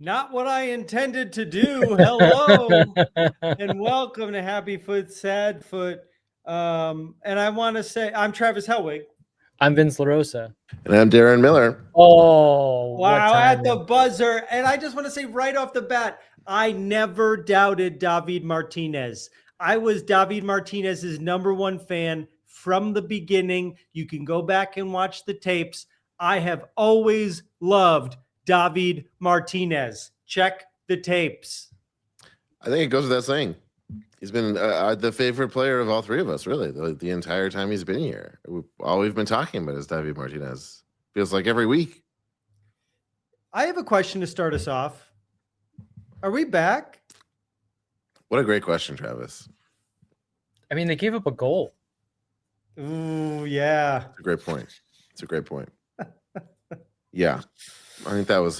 Not what I intended to do. Hello and welcome to Happy Foot, Sad Foot. And I want to say I'm Travis Helwig. I'm Vince LaRosa. And I'm Darren Miller. Oh, wow, at the buzzer. And I just want to say right off the bat, I never doubted David Martinez. I was David Martinez's #1 fan from the beginning. You can go back and watch the tapes. I have always loved David Martinez. Check the tapes. I think it goes without saying. He's been the favorite player of all three of us, really, the entire time he's been here. All we've been talking about is David Martinez. Feels like every week. I have a question to start us off. Are we back? What a great question, Travis. I mean, they gave up a goal. Ooh, yeah. It's a great point. It's a great point. Yeah. I think that was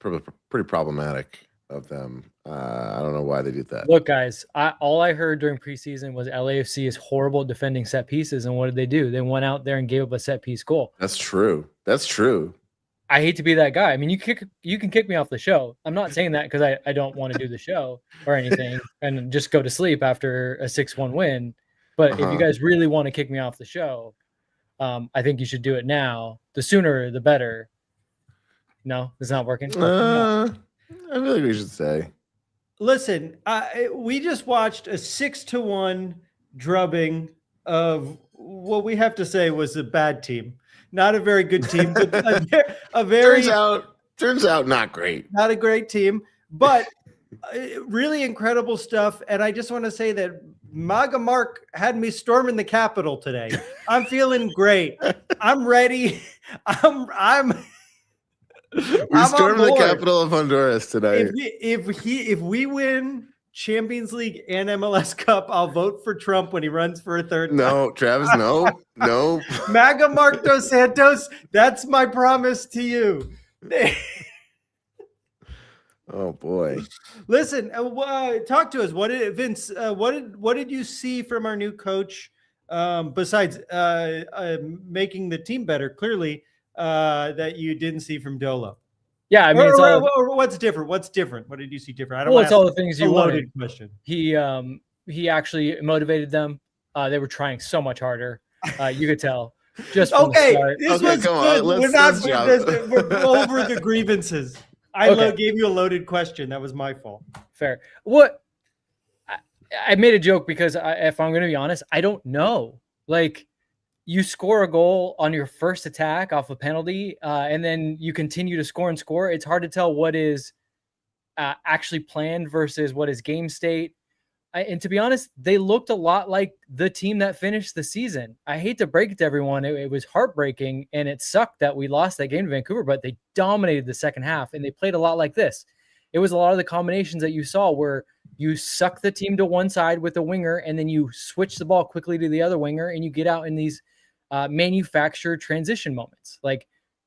pretty problematic of them. I don't know why they did that. Look, guys, all I heard during preseason was LAFC is horrible at defending set pieces. And what did they do? They went out there and gave up a set piece goal. That's true. That's true. I hate to be that guy. I mean, you can kick me off the show. I'm not saying that because I don't want to do the show or anything and just go to sleep after a 6-1 win. But if you guys really want to kick me off the show, I think you should do it now. The sooner, the better. No, it's not working. I feel like we should say. Listen, we just watched a 6-1 drubbing of what we have to say was a bad team. Not a very good team, but a very turns out not great. Not a great team, but really incredible stuff. And I just want to say that MAGA Mark had me storming the Capitol today. I'm feeling great. I'm ready. We stormed the capital of Honduras tonight. If we win Champions League and MLS Cup, I'll vote for Trump when he runs for a third time. No, Travis, no. MAGA Mark dos Santos, that's my promise to you. Oh boy. Listen, talk to us. Vince, what did you see from our new coach besides making the team better, clearly, that you didn't see from Dolo? Yeah, I mean, what's different? What's different? What did you see different? I don't well, it's all the things you loaded wanted. Question. He actually motivated them. They were trying so much harder. You could tell. Just from the start. This was good. We're over the grievances. I gave you a loaded question. That was my fault. Fair. What? I made a joke because if I'm going to be honest, I don't know. Like, you score a goal on your first attack off a penalty, and then you continue to score and score. It's hard to tell what is actually planned versus what is game state. And to be honest, they looked a lot like the team that finished the season. I hate to break it to everyone. It was heartbreaking, and it sucked that we lost that game to Vancouver, but they dominated the second half, and they played a lot like this. It was a lot of the combinations that you saw where you suck the team to one side with a winger, and then you switch the ball quickly to the other winger, and you get out in these manufactured transition moments. Like,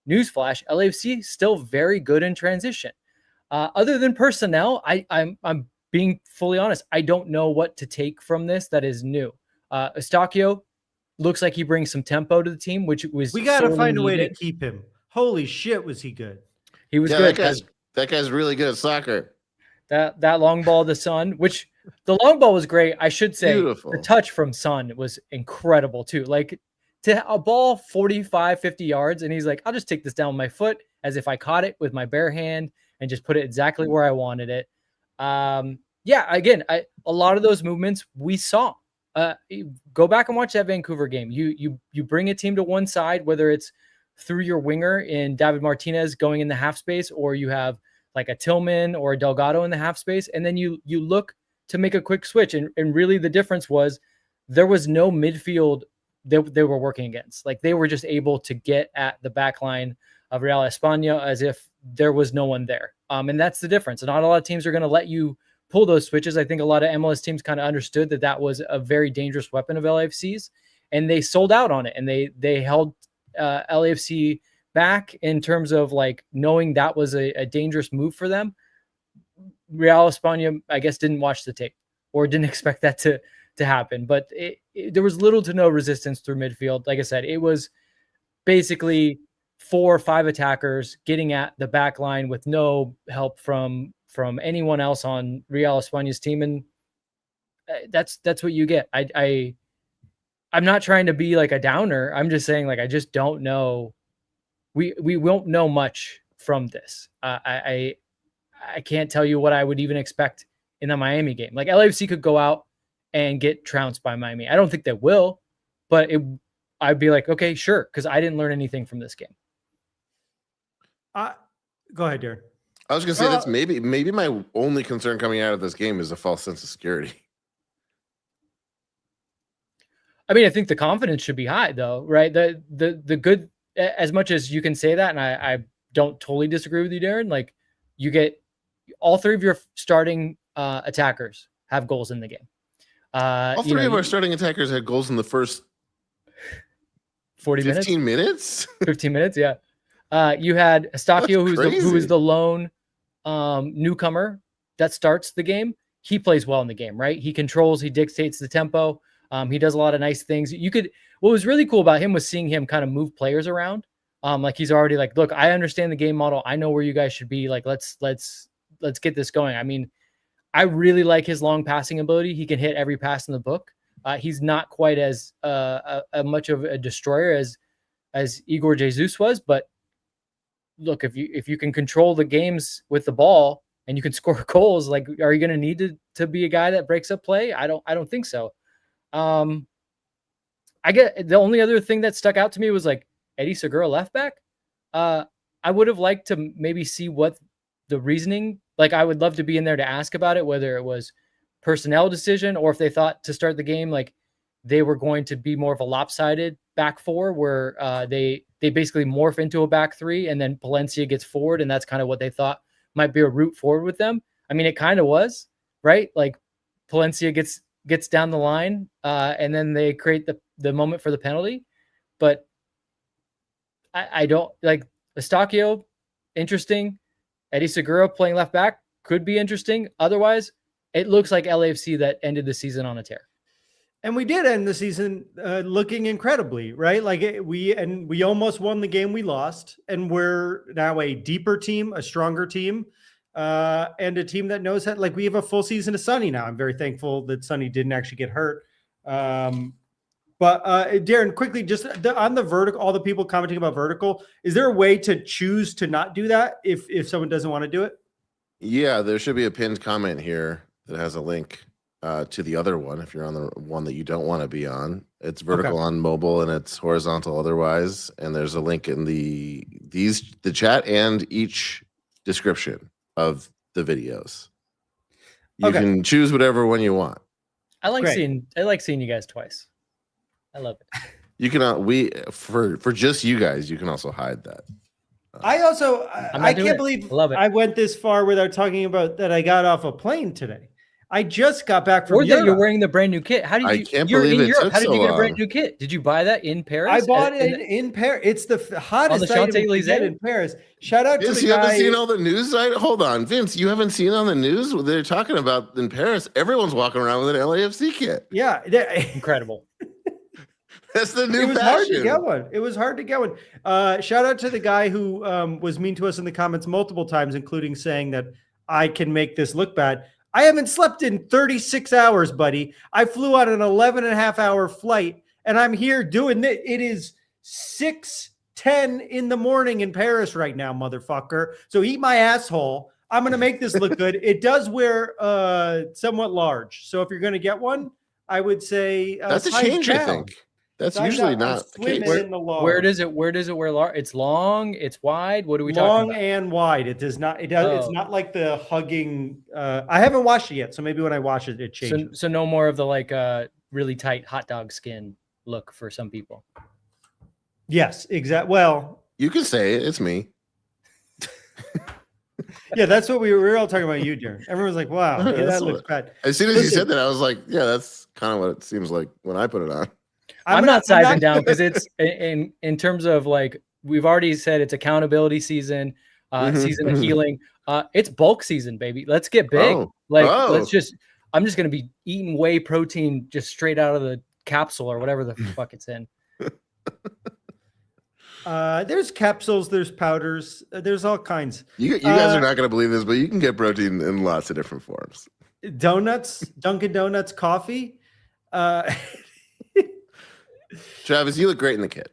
newsflash, LAFC still very good in transition. Other than personnel, I'm being fully honest, I don't know what to take from this that is new. Eustaquio looks like he brings some tempo to the team, which was we got to find a way to keep him. Holy shit, was he good? He was good. That guy's really good at soccer. That long ball to Son, which the long ball was great. I should say Beautiful. The touch from Son was incredible too. Like, to a ball 45, 50 yards, and he's like, I'll just take this down with my foot as if I caught it with my bare hand and just put it exactly where I wanted it. Again, a lot of those movements we saw. Go back and watch that Vancouver game. You bring a team to one side, whether it's through your winger in David Martinez going in the half space, or you have like a Tillman or a Delgado in the half space, and then you look to make a quick switch. And really the difference was there was no midfield they were working against. Like, they were just able to get at the back line of Real España as if there was no one there. And that's the difference. And not a lot of teams are going to let you pull those switches. I think a lot of MLS teams kind of understood that was a very dangerous weapon of LAFC's, and they sold out on it. And they held LAFC back in terms of like knowing that was a dangerous move for them. Real España, I guess, didn't watch the tape or didn't expect that to happen, but there was little to no resistance through midfield. Like I said, it was basically 4 or 5 attackers getting at the back line with no help from anyone else on Real España's team, and that's what you get. I'm not trying to be like a downer. I'm just saying, like, I just don't know. We won't know much from this. I can't tell you what I would even expect in the Miami game. Like, LAFC could go out and get trounced by Miami. I don't think they will, but I'd be like, okay, sure, because I didn't learn anything from this game. Go ahead, Darren. I was going to say that's maybe my only concern coming out of this game is a false sense of security. I mean, I think the confidence should be high, though, right? The good, as much as you can say that, and I don't totally disagree with you, Darren. Like, you get all 3 of your starting attackers have goals in the game. All 3 of our starting attackers had goals in the first 15 minutes. 15 minutes, yeah. You had Eustáquio, who is the lone newcomer that starts the game. He plays well in the game, right? He controls, he dictates the tempo. He does a lot of nice things. What was really cool about him was seeing him kind of move players around. Like, he's already like, look, I understand the game model. I know where you guys should be. Like, let's get this going. I mean, I really like his long passing ability. He can hit every pass in the book. He's not quite as much of a destroyer as Igor Jesus was, but look, if you can control the games with the ball and you can score goals, like, are you going to need to be a guy that breaks up play? I don't think so. I get the only other thing that stuck out to me was like Eddie Segura left back. I would have liked to maybe see what the reasoning, like, I would love to be in there to ask about it, whether it was personnel decision or if they thought to start the game, like, they were going to be more of a lopsided back 4 where they basically morph into a back 3 and then Palencia gets forward. And that's kind of what they thought might be a route forward with them. I mean, it kind of was, right? Like, Palencia gets down the line and then they create the moment for the penalty. But I don't like Eustáquio, interesting. Eddie Segura playing left back could be interesting. Otherwise, it looks like LAFC that ended the season on a tear. And we did end the season looking incredibly, right? Like, we almost won the game we lost, and we're now a deeper team, a stronger team, and a team that knows how. Like, we have a full season of Sonny now. I'm very thankful that Sonny didn't actually get hurt. But Darren, quickly, just on the vertical, all the people commenting about vertical, is there a way to choose to not do that if someone doesn't want to do it? Yeah, there should be a pinned comment here that has a link to the other one if you're on the one that you don't want to be on. It's vertical on mobile and it's horizontal otherwise. And there's a link in the chat and each description of the videos. You can choose whatever one you want. I like seeing you guys twice. I love it. You can for just you guys, you can also hide that. I can't believe I went this far without talking about that. I got off a plane today. I just got back from Europe. That you're wearing the brand new kit. How did you? I can't believe it took How did you get a so brand new kit? Did you buy that in Paris? I bought it in Paris. It's the hottest item you can get in Paris. Shout out Vince, to the you guy. haven't seen all the news? Hold on, Vince. You haven't seen on the news what they're talking about in Paris? Everyone's walking around with an LAFC kit. Yeah, incredible. That's the new It was fashion. hard to get one. It was hard to get one. Shout out to the guy who was mean to us in the comments multiple times, including saying that I can make this look bad. I haven't slept in 36 hours, buddy. I flew on an 11.5-hour flight, and I'm here doing it. It is 6:10 in the morning in Paris right now, motherfucker. So eat my asshole. I'm going to make this look good. It does wear somewhat large. So if you're going to get one, I would say that's a change, I think. That's usually not the case. Where does it wear large? It's long, it's wide. What are we talking about? Long and wide. It does not. It does. Oh. It's not like the hugging. I haven't washed it yet, so maybe when I wash it, it changes. So no more of the like really tight hot dog skin look for some people. Yes, exactly. Well, you can say it. It's me. Yeah, that's what we were all talking about. You, Darren. Everyone's like, "Wow, yeah, that looks bad." As soon as you said that, I was like, "Yeah, that's kind of what it seems like when I put it on." I'm not sizing down because it's in terms of like we've already said it's accountability season, season of healing. It's bulk season, baby. Let's get big. I'm just gonna be eating whey protein just straight out of the capsule or whatever the fuck it's in. There's capsules, there's powders, there's all kinds. You guys are not going to believe this, but you can get protein in lots of different forms. Donuts, Dunkin' Donuts, coffee. Travis, you look great in the kit.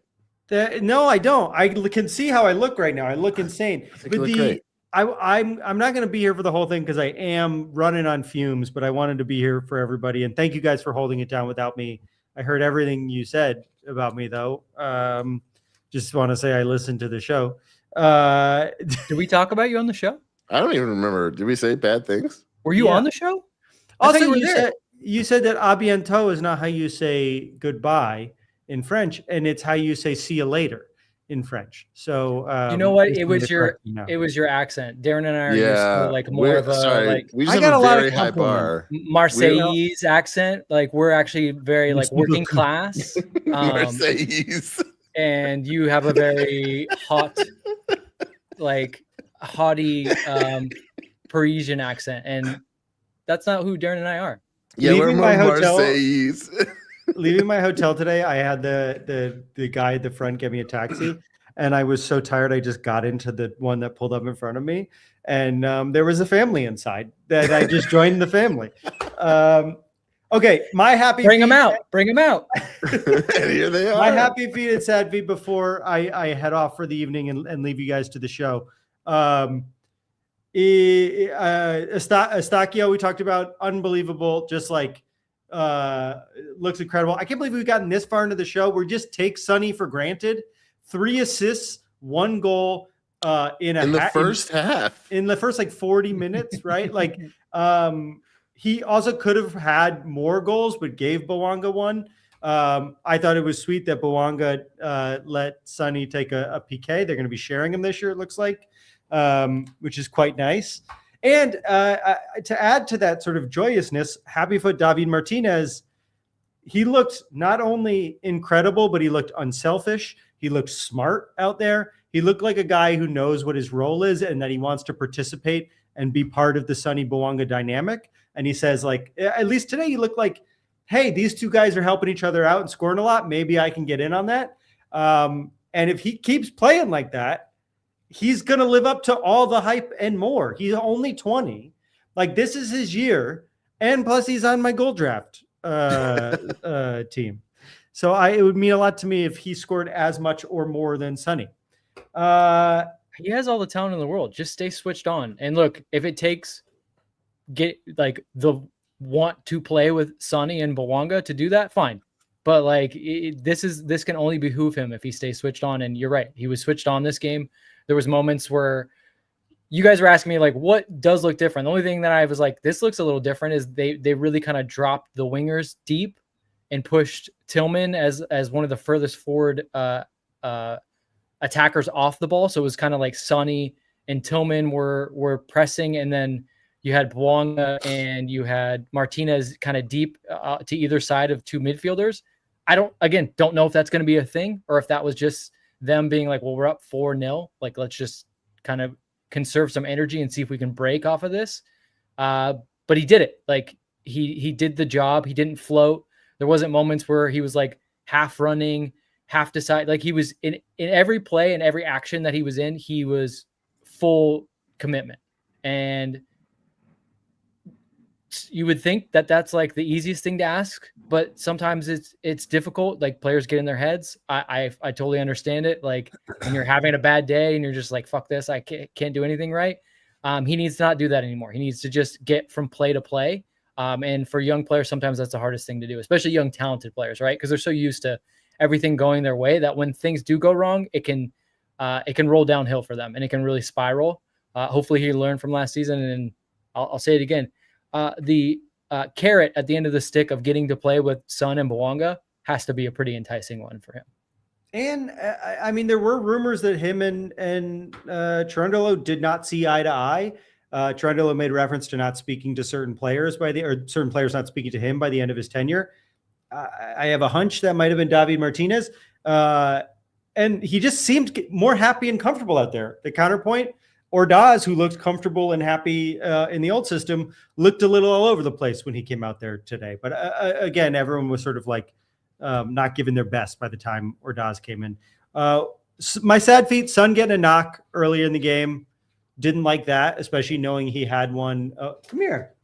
No, I don't. I can see how I look right now. I look insane. But I'm not going to be here for the whole thing because I am running on fumes. But I wanted to be here for everybody, and thank you guys for holding it down without me. I heard everything you said about me, though. Just want to say I listened to the show. Did we talk about you on the show? I don't even remember. Did we say bad things? Were you on the show? Also, you said that a bientôt is not how you say goodbye in French, and it's how you say see you later in French. So you know what? It was your accent. Darren and I are used to like more of a we just have a very high bar. Marseillese accent. Like we're actually very like working class. Marseillese. And you have a very hot, like haughty Parisian accent, and that's not who Darren and I are. Yeah, we're more Marseillese. Leaving my hotel today, I had the guy at the front get me a taxi, and I was so tired I just got into the one that pulled up in front of me, and there was a family inside that I just joined the family. Okay, my happy bring them out. And here they are. My happy feet and sad feet before I head off for the evening and leave you guys to the show. Eustáquio, we talked about, unbelievable, just like looks incredible. I can't believe we've gotten this far into the show. We just take Sonny for granted. 3 assists, 1 goal in the first half. In the first like 40 minutes, right? Like he also could have had more goals, but gave Bouanga one. I thought it was sweet that Bouanga let Sonny take a PK. They're going to be sharing him this year, it looks like, which is quite nice. And to add to that sort of joyousness, happy foot David Martinez, he looked not only incredible, but he looked unselfish. He looked smart out there. He looked like a guy who knows what his role is and that he wants to participate and be part of the Sonny Bouanga dynamic. And he says, like, at least today you look like, hey, these two guys are helping each other out and scoring a lot. Maybe I can get in on that. And if he keeps playing like that, he's going to live up to all the hype and more. He's only 20. Like, this is his year. And plus he's on my gold draft team. So it would mean a lot to me if he scored as much or more than Sonny. He has all the talent in the world. Just stay switched on. And look, if it takes the want to play with Sonny and Bouanga to do that, fine. But like this can only behoove him if he stays switched on. And you're right, he was switched on this game. There was moments where you guys were asking me like, what does look different? The only thing that I was like, this looks a little different is they really kind of dropped the wingers deep and pushed Tillman as one of the furthest forward attackers off the ball. So it was kind of like Sonny and Tillman were pressing, and then you had Bouanga and you had Martinez kind of deep to either side of 2 midfielders. I don't know if that's going to be a thing or if that was just them being like, well, we're up 4-0. Like, let's just kind of conserve some energy and see if we can break off of this. But he did it. Like he did the job. He didn't float. There wasn't moments where he was like half running, half decide. Like he was in every play and every action that he was in, he was full commitment. And you would think that that's like the easiest thing to ask, but sometimes it's difficult. Like players get in their heads. I totally understand it. Like when you're having a bad day and you're just like, fuck this, I can't do anything right. He needs to not do that anymore. He needs to just get from play to play. And for young players, sometimes that's the hardest thing to do, especially young, talented players, right? Because they're so used to everything going their way that when things do go wrong, it can roll downhill for them and it can really spiral. Hopefully he learned from last season, and I'll say it again. The carrot at the end of the stick of getting to play with Son and Bouanga has to be a pretty enticing one for him. And I mean, there were rumors that him and Cherundolo did not see eye to eye. Cherundolo made reference to not speaking to certain players or certain players not speaking to him by the end of his tenure. I have a hunch that might have been David Martinez. And he just seemed more happy and comfortable out there. The counterpoint, Ordaz, who looked comfortable and happy in the old system, looked a little all over the place when he came out there today. But again, everyone was sort of like not giving their best by the time Ordaz came in. my sad feet, son getting a knock earlier in the game. Didn't like that, especially knowing he had one. Come here.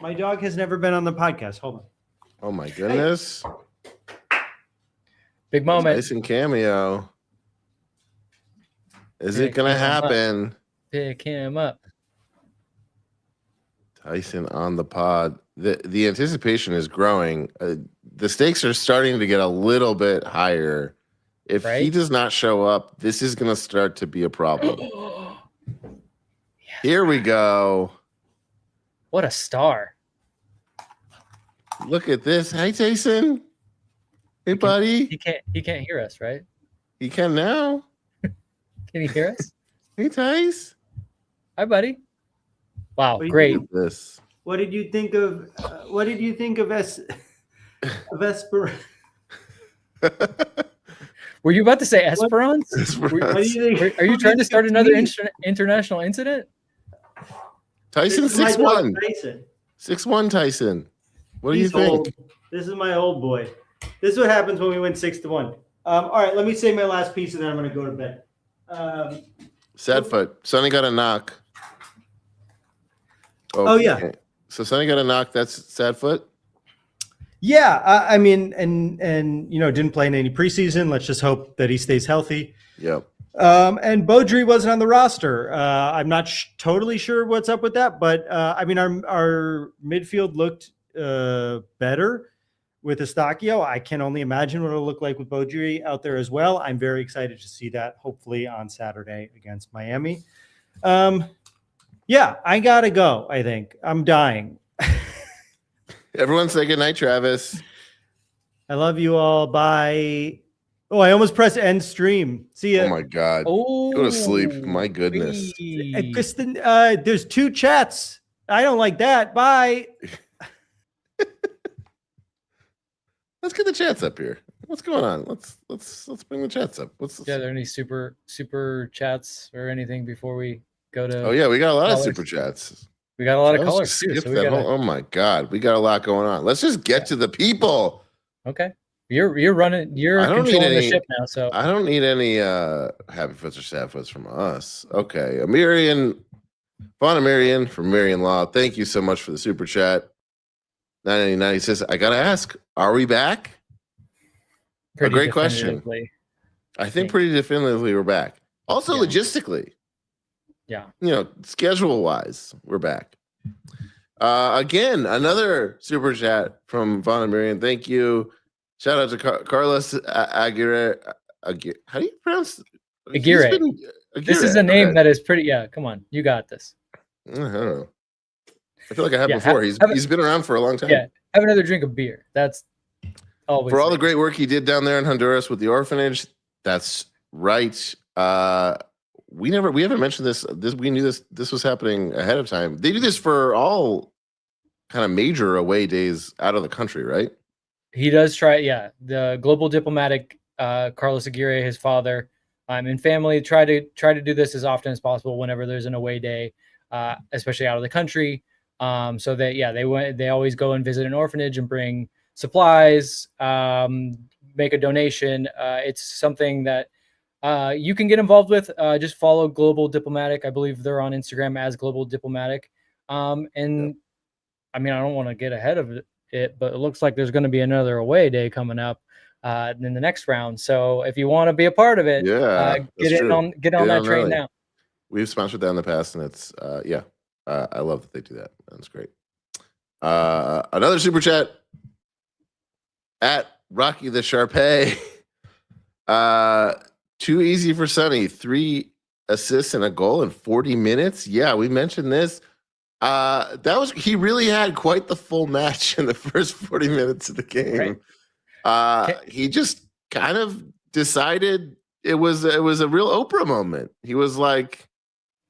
My dog has never been on the podcast. Hold on. Oh my goodness. Big moment. Tyson cameo. Is it going to happen? Pick him up. Tyson on the pod. The anticipation is growing. The stakes are starting to get a little bit higher. If he does not show up, this is going to start to be a problem. Here we go. What a star. Look at this. Hey, Tyson. Hey, buddy. He can't hear us, right? He can now. Can he hear us? Hey, Tice. Hi, buddy. Wow, great. This. What did you think of? What did you think of Esperanza? Were you about to say Esperance? What do you think? Are you trying to start another international incident? Tyson 6'1". 6'1", Tyson. What do you think? Old. This is my old boy. This is what happens when we win 6-1. All right, let me say my last piece, and then I'm going to go to bed. Sadfoot. Sonny got a knock. Oh yeah. So Sonny got a knock. That's Sadfoot. Yeah, I mean, and didn't play in any preseason. Let's just hope that he stays healthy. Yep. And Beaudry wasn't on the roster. I'm not totally sure what's up with that, but I mean, our midfield looked better with Eustachio. I can only imagine what it'll look like with Beaudry out there as well. I'm very excited to see that, hopefully on Saturday against Miami. Yeah, I gotta go. I think I'm dying. Everyone say goodnight, Travis. I love you all. Bye. Oh, I almost pressed end stream. See ya. Oh my God. Oh, go to sleep. My goodness. Kristen, there's 2 chats. I don't like that. Bye. Let's get the chats up here. What's going on? Let's bring the chats up. Are there any super chats or anything before we go to? Oh yeah, we got a lot callers. of super chats. We got a lot of callers too. So Oh my God, we got a lot going on. Let's just get to the people. Okay, you're running. You're controlling the ship now. So I don't need any happy foots or sad foots from us. Okay, Vaughn Amirian from Marion Law. Thank you so much for the super chat. 999 says, I gotta ask, are we back? A great question. I think pretty definitively we're back. Also, logistically. Yeah. Schedule wise, we're back. Again, another super chat from Vaughn Amirian. Thank you. Shout out to Carlos Aguirre. How do you pronounce Aguirre? This is a name that is pretty. Yeah, come on. You got this. I don't know. I feel like I have before. He's been around for a long time. Yeah, have another drink of beer. That's always for all the great work he did down there in Honduras with the orphanage. That's right. We haven't mentioned this. We knew this was happening ahead of time. They do this for all kind of major away days out of the country, right? He does try. Yeah, the global diplomatic Carlos Aguirre, his father, and family try to do this as often as possible whenever there's an away day, especially out of the country. So they always go and visit an orphanage and bring supplies, make a donation. It's something that you can get involved with. Just follow Global Diplomatic. I believe they're on Instagram as Global Diplomatic. I mean, I don't want to get ahead of it, but it looks like there's going to be another away day coming up in the next round. So if you want to be a part of it, get on that train now. We've sponsored that in the past, and it's I love that they do that. That's great. Another super chat at Rocky the Sharpay. Too easy for Sonny. 3 assists and a goal in 40 minutes. Yeah, we mentioned this. He really had quite the full match in the first 40 minutes of the game. Right. He just kind of decided it was a real Oprah moment. He was like,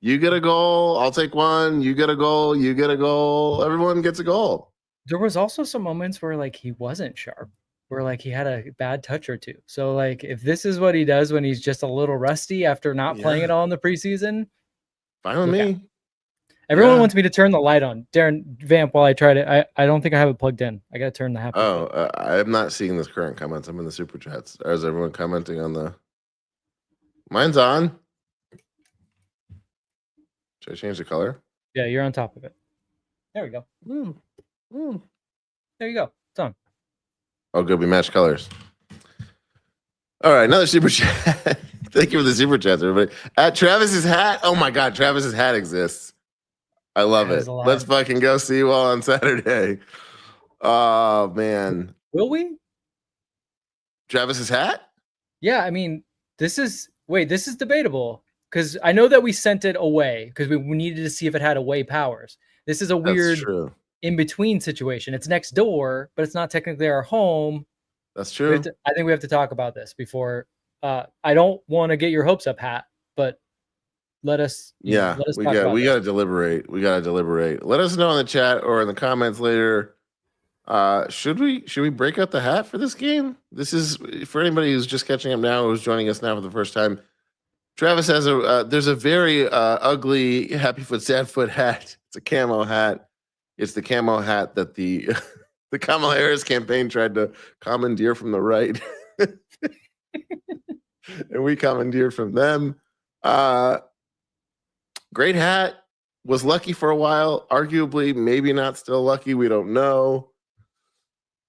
you get a goal, I'll take one. You get a goal, you get a goal. Everyone gets a goal. There was also some moments where he wasn't sharp, where he had a bad touch or two. So if this is what he does when he's just a little rusty after not playing at all in the preseason, fine with me. Everyone wants me to turn the light on. Darren, vamp while I try to. I don't think I have it plugged in. I got to turn the happy. I'm not seeing this current comments. I'm in the super chats. Or is everyone commenting on the? Mine's on. Should I change the color? Yeah, you're on top of it. There we go. There you go. It's on. Oh, good. We match colors. All right, another super chat. Thank you for the super chats, everybody. At Travis's hat. Oh my God, Travis's hat exists. I love it. Let's fucking go see you all on Saturday. Oh man. Will we? Travis's hat? Yeah, I mean, this is debatable because I know that we sent it away because we needed to see if it had away powers. This is a weird in-between situation. It's next door, but it's not technically our home. That's true. I think we have to talk about this before. I don't want to get your hopes up, Hat, but let us. We got to deliberate. We got to deliberate. Let us know in the chat or in the comments later. Should we break out the hat for this game? This is for anybody who's just catching up now, who's joining us now for the first time. Travis has there's a very ugly Happy Foot Sad Foot hat. It's a camo hat. It's the camo hat that the Kamala Harris campaign tried to commandeer from the right. And we commandeered from them. Great hat. Was lucky for a while. Arguably, maybe not still lucky. We don't know.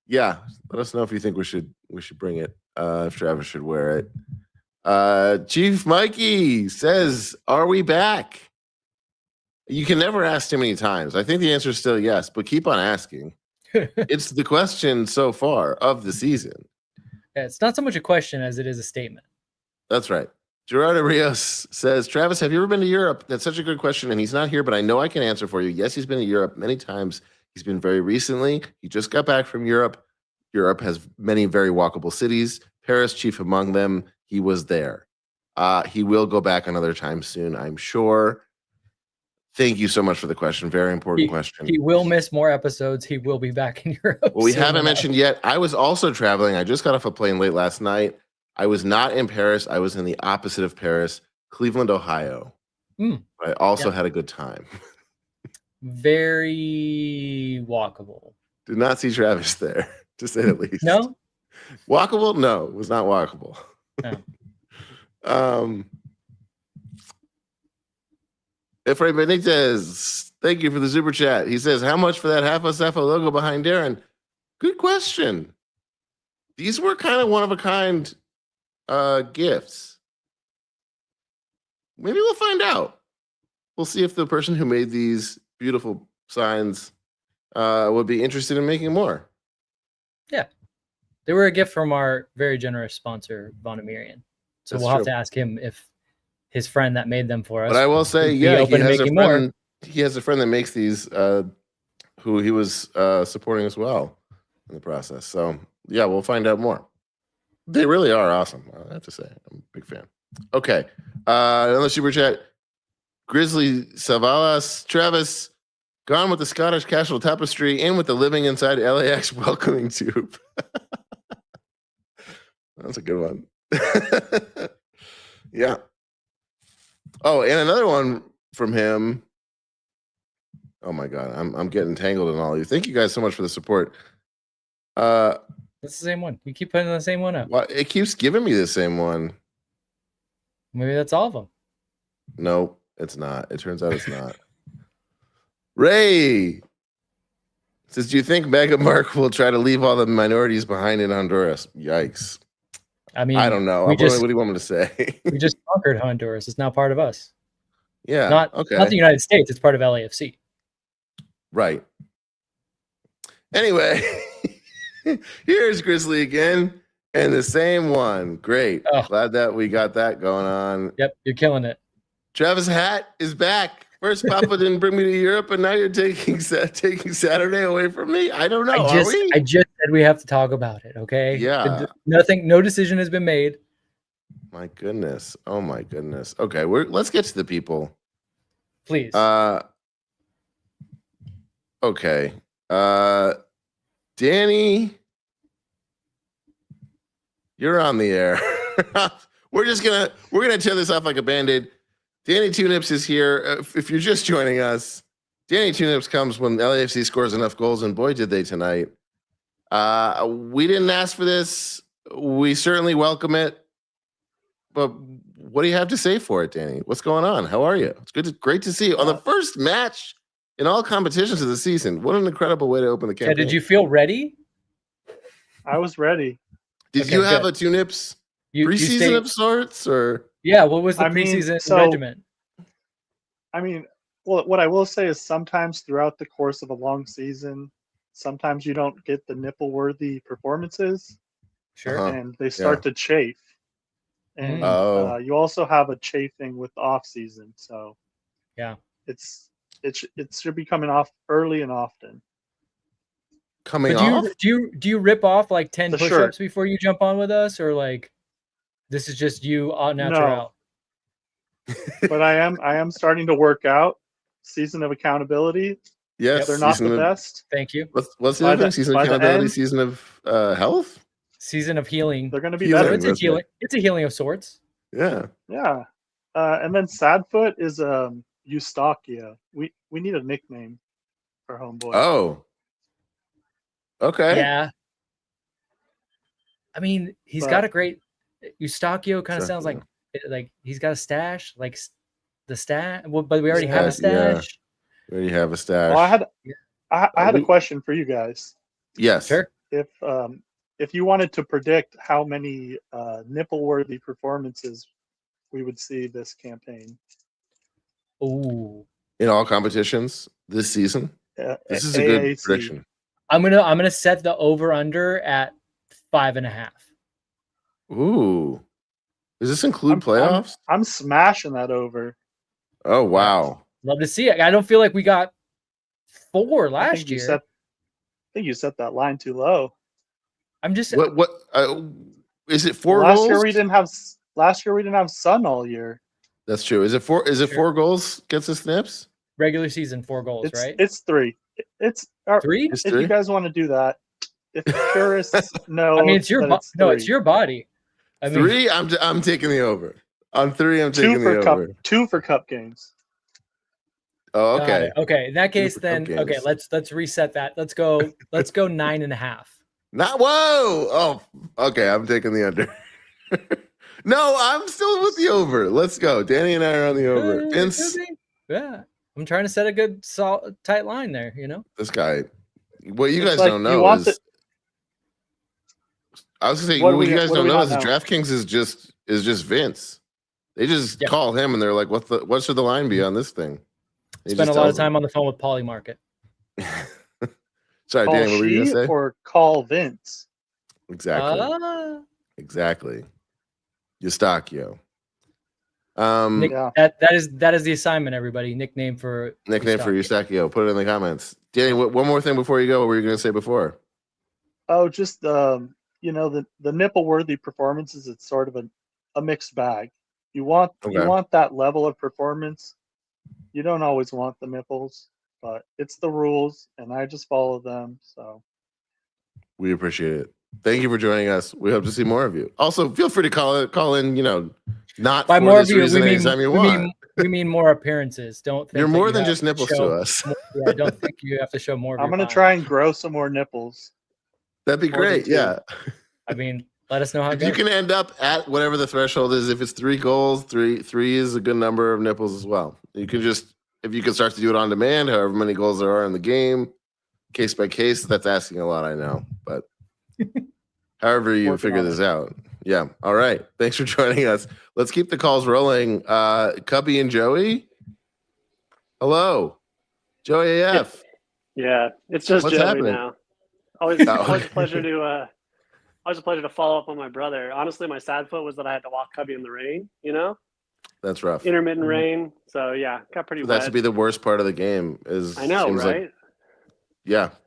Yeah, let us know if you think we should bring it. If Travis should wear it. Chief Mikey says, "Are we back?" You can never ask too many times. I think the answer is still yes, but keep on asking. It's the question so far of the season. Yeah, it's not so much a question as it is a statement. That's right. Gerardo Rios says, "Travis, have you ever been to Europe?" That's such a good question, and he's not here, but I know I can answer for you. Yes, he's been to Europe many times. He's been very recently. He just got back from Europe. Europe has many very walkable cities. Paris, chief among them. He was there. He will go back another time soon, I'm sure. Thank you so much for the question. Very important question. He will miss more episodes. He will be back in Europe. Well, we haven't mentioned yet. I was also traveling. I just got off a plane late last night. I was not in Paris. I was in the opposite of Paris, Cleveland, Ohio. I also had a good time. Very walkable. Did not see Travis there, to say the least. No? Walkable? No, it was not walkable. No. Efrain Benitez, thank you for the super chat. He says, "How much for that half a Cepho logo behind Darren?" Good question. These were kind of one of a kind gifts. Maybe we'll find out. We'll see if the person who made these beautiful signs would be interested in making more. Yeah. They were a gift from our very generous sponsor, Von Amirian. So we'll have to ask him if his friend that made them for us. But I will say, he has a friend that makes these who he was supporting as well in the process. So, yeah, we'll find out more. They really are awesome, I have to say. I'm a big fan. Okay. Another super chat. Grizzly Savalas, Travis, gone with the Scottish Casual Tapestry and with the living inside LAX welcoming tube. That's a good one. Yeah. Oh, and another one from him. Oh my God, I'm getting tangled in all of you. Thank you guys so much for the support. That's the same one. You keep putting the same one up. Well, it keeps giving me the same one. Maybe that's all of them. No, it's not. It turns out it's not. Ray says, "Do you think Meghan Markle will try to leave all the minorities behind in Honduras?" Yikes. I mean, I don't know. What do you want me to say? We just conquered Honduras. It's now part of us. Yeah. Not the United States. It's part of LAFC. Right. Anyway, here's Grizzly again and the same one. Great. Oh. Glad that we got that going on. Yep, you're killing it. Travis Hat is back. First, Papa didn't bring me to Europe, and now you're taking Saturday away from me. I don't know. I just said we have to talk about it. Okay. Yeah. No decision has been made. My goodness. Oh my goodness. Okay, let's get to the people. Please. Okay. Danny, you're on the air. We're gonna tear this off like a band-aid. Danny Tunips is here. If you're just joining us, Danny Tunips comes when LAFC scores enough goals, and boy, did they tonight. We didn't ask for this. We certainly welcome it. but what do you have to say for it, Danny? What's going on? How are you? It's great to see you on the first match in all competitions of the season. What an incredible way to open the campaign. Yeah, did you feel ready? I was ready. Did you have a Tunips preseason of sorts, or? Yeah, what was the preseason regiment? I mean, well, what I will say is sometimes throughout the course of a long season, sometimes you don't get the nipple-worthy performances. Sure. And they start to chafe. And you also have a chafing with the off-season. So yeah, it should be coming off early and often. Do you rip off like 10 push-ups before you jump on with us, or like this is just you au natural? No. But I am starting to work out. Season of accountability. Yes, they're not the best. Thank you. What's the difference? Season of accountability, season of health, season of healing. They're going to be better. It's a healing. It's a healing of sorts. Yeah. Yeah. And then Sadfoot is Eustakia. We need a nickname for homeboy. Oh. Okay. Yeah. I mean, he's got a great Eustachio. Kind of sounds like he's got a stash, like the stash. Well, but we already have a stash. We already have a stash. Well, I had a question for you guys. Yes. Sure. If you wanted to predict how many nipple-worthy performances we would see this campaign. Ooh. In all competitions this season? This is a good prediction. I'm gonna set the over/under at 5.5. Ooh. Does this include playoffs? I'm smashing that over. Oh wow. Love to see it. I don't feel like we got 4 last year. I think you set that line too low. I'm just what is it 4 last goals? Last year we didn't have sun all year. That's true. Is it 4 4 goals gets us snips? Regular season 4 goals, right? It's 3. It's 3? If you guys want to do that. If purists know, I mean it's your it's your body. I mean, 3, I'm taking the over. On 3, I'm taking the over. 2 for cup games. Oh, okay. Okay. In that case, then let's reset that. Let's go 9.5. Not whoa. Oh, okay. I'm taking the under. No, I'm still with the over. Let's go. Danny and I are on the over. Vince. Yeah. I'm trying to set a good tight line there, you know? This guy. What you guys don't know is I was gonna say what you guys don't know is that DraftKings is just Vince. They just call him and they're like, what should the line be on this thing? Spend a lot of time on the phone with Pauly Market. Sorry, Danny, what were you gonna say? Or call Vince. Exactly. Exactly. Eustachio. Nick, that is the assignment, everybody. Nickname for Eustachio. Put it in the comments. Danny, one more thing before you go. What were you going to say before? Oh, just the nipple-worthy performances. It's sort of a mixed bag. You want that level of performance. You don't always want the nipples, but it's the rules, and I just follow them. So we appreciate it. Thank you for joining us. We hope to see more of you. Also, feel free to call in. Not by for more this of you. reason anytime you want. We mean more appearances. Don't think you're more than just nipples to us. I don't think you have to show more. I'm gonna try and grow some more nipples. That'd be great. Yeah. I mean, let us know how it goes. You can end up at whatever the threshold is. If it's 3 goals, three is a good number of nipples as well. You can if you can start to do it on demand, however many goals there are in the game, case by case. That's asking a lot, I know, but however you figure this out. Yeah. All right. Thanks for joining us. Let's keep the calls rolling. Cubby and Joey. Hello. Joey AF. Yeah. It's just What's Joey happening? now. Always a pleasure to follow up on my brother. Honestly, my sad foot was that I had to walk Cubby in the rain, That's rough. Intermittent rain. So yeah, got pretty wet. That should be the worst part of the game. I know, right?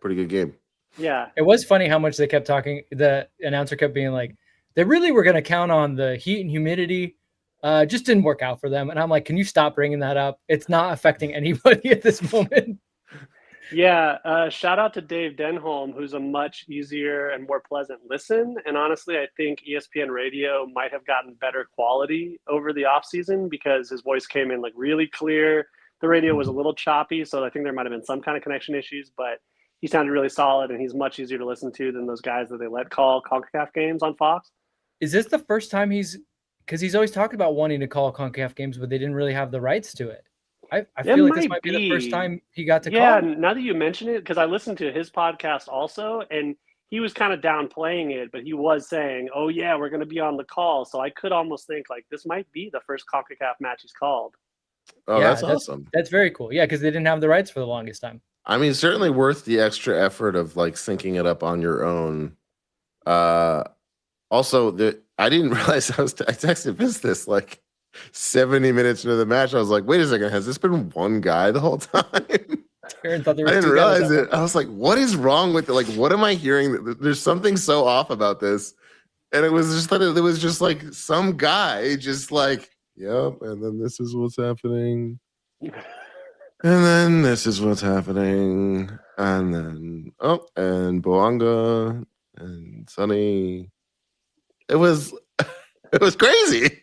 Pretty good game. Yeah. It was funny how much they kept talking. The announcer kept being like, they really were going to count on the heat and humidity. Just didn't work out for them. And I'm like, can you stop bringing that up? It's not affecting anybody at this moment. Yeah. Shout out to Dave Denholm, who's a much easier and more pleasant listen. And honestly, I think ESPN radio might have gotten better quality over the off season because his voice came in like really clear. The radio was a little choppy. So I think there might've been some kind of connection issues, but he sounded really solid and he's much easier to listen to than those guys that they let call CONCACAF games on Fox. Is this the first time he's because he's always talked about wanting to call CONCACAF games, but they didn't really have the rights to it. I feel like this might be the first time he got to call. Yeah, now that you mention it, because I listened to his podcast also, and he was kind of downplaying it, but he was saying, "Oh yeah, we're going to be on the call." So I could almost think like this might be the first CONCACAF match he's called. Oh, Yeah, that's awesome. That's very cool. Yeah, because they didn't have the rights for the longest time. I mean, certainly worth the extra effort of like syncing it up on your own. Also, I didn't realize I texted Vince this like 70 minutes into the match. I was like, wait a second, has this been one guy the whole time? Aaron thought there I was didn't two guys realize it. I was like, what is wrong with it? Like, what am I hearing? There's something so off about this. And it was just that it was just like some guy just like, yep, and then this is what's happening. And then this is what's happening. And then, and Boanga and Sonny. It was crazy.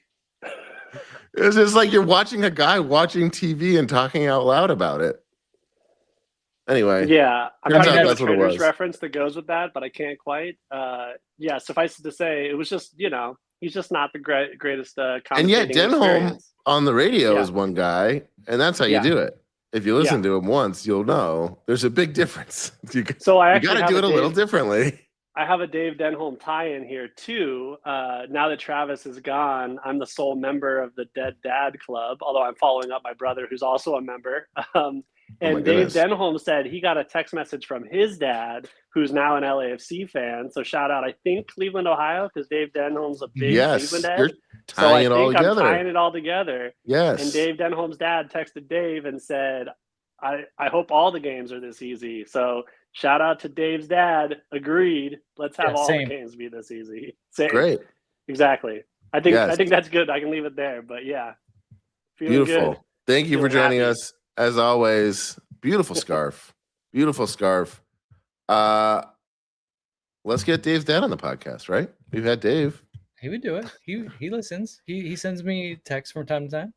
It was just like you're watching a guy watching TV and talking out loud about it. Anyway. Yeah, I'm turns trying out to have a that's what it Traders was. reference that goes with that, but I can't quite. Yeah, suffice it to say, it was just, he's just not the greatest And yet commentating Denholm experience. on the radio Yeah. is one guy, and that's how you Yeah. do it. If you listen to him once, you'll know there's a big difference. You So I got actually to have do it a little Dave- differently. I have a Dave Denholm tie-in here too. Now that Travis is gone, I'm the sole member of the Dead Dad Club, although I'm following up my brother who's also a member. And my Dave goodness. Denholm said he got a text message from his dad, who's now an LAFC fan. So shout out, I think Cleveland, Ohio, because Dave Denholm's a big Yes, Cleveland head. you're So I tying it think all I'm together. tying it all together. Yes. And Dave Denholm's dad texted Dave and said, I hope all the games are this easy. So shout out to Dave's dad. Agreed. Let's have all same. the games be this easy. Same. Great. Exactly. I think Yes. that's good. I can leave it there. But yeah. Feeling Beautiful. good. Thank you for Feeling joining happy. us. As always, beautiful scarf. Beautiful scarf. Let's get Dave's dad on the podcast, right? We've had Dave. He would do it. He listens. He sends me texts from time to time.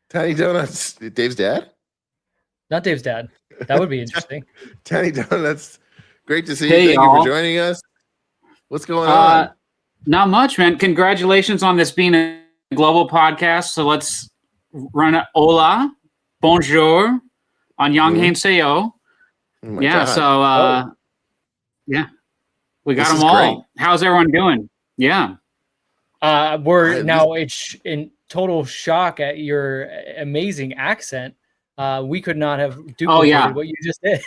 Tiny Donuts. Dave's dad? Not Dave's dad. That would be interesting. Tiny Donuts. Great to see you. Hey, Thank you y'all. for joining us. What's going on? Not much, man. Congratulations on this being a global podcast. So let's run it. Hola, bonjour, annyeonghaseyo. Oh my Yeah. God. So yeah, we got This is them all. great. How's everyone doing? Yeah. We're now in total shock at your amazing accent. We could not have duplicated what you just did.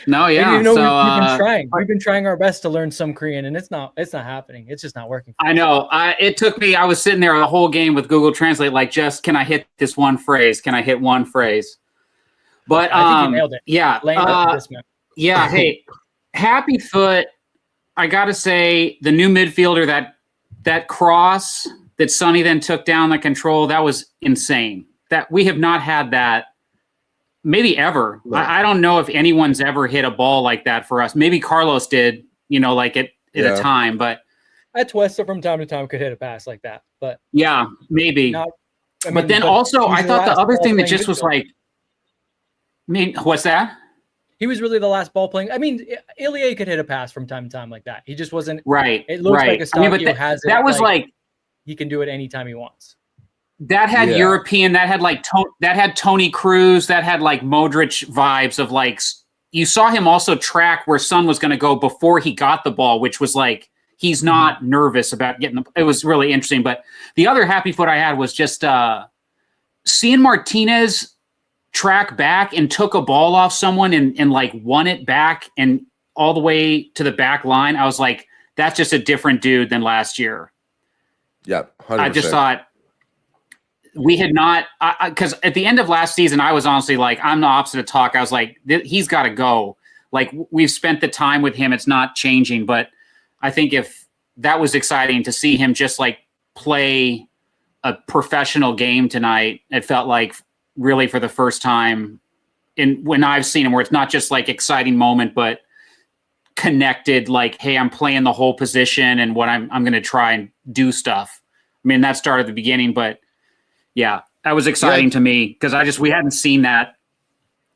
No, yeah. You know, So we've been trying. We've been trying our best to learn some Korean, and it's not happening. It's just not working. I know. It took me. I was sitting there the whole game with Google Translate, like, just can I hit this one phrase? Can I hit one phrase? But I think you nailed it. Yeah. Yeah. Hey, Happy Foot. I gotta say, the new midfielder, that cross that Sonny then took down the control, that was insane. That we have not had that maybe ever. No. I don't know if anyone's ever hit a ball like that for us. Maybe Carlos did, like at a time, but Atuesta from time to time could hit a pass like that, but yeah, maybe. not. But then also, I thought the other thing that just was like, what's that? He was really the last ball playing. I mean, Ilya could hit a pass from time to time like that. He just wasn't. Right. It looks like Eustachio has it. That was like he can do it anytime he wants. That had European. That had that had Tony Cruz. That had like Modric vibes of like. You saw him also track where Son was going to go before he got the ball, which was like he's not nervous about getting the. It was really interesting. But the other happy foot I had was just seeing Martinez track back and took a ball off someone and like won it back and all the way to the back line. I was like, that's just a different dude than last year. Yep. 100%. I just thought we had not, because at the end of last season, I was honestly like, I'm the opposite of talk. I was like, he's got to go. Like we've spent the time with him. It's not changing. But I think if that was exciting to see him just like play a professional game tonight, it felt like really for the first time when I've seen him where it's not just like exciting moment, but connected, like, hey, I'm playing the whole position and what I'm going to try and do stuff. I mean, that started at the beginning, but yeah, that was exciting to me because we hadn't seen that.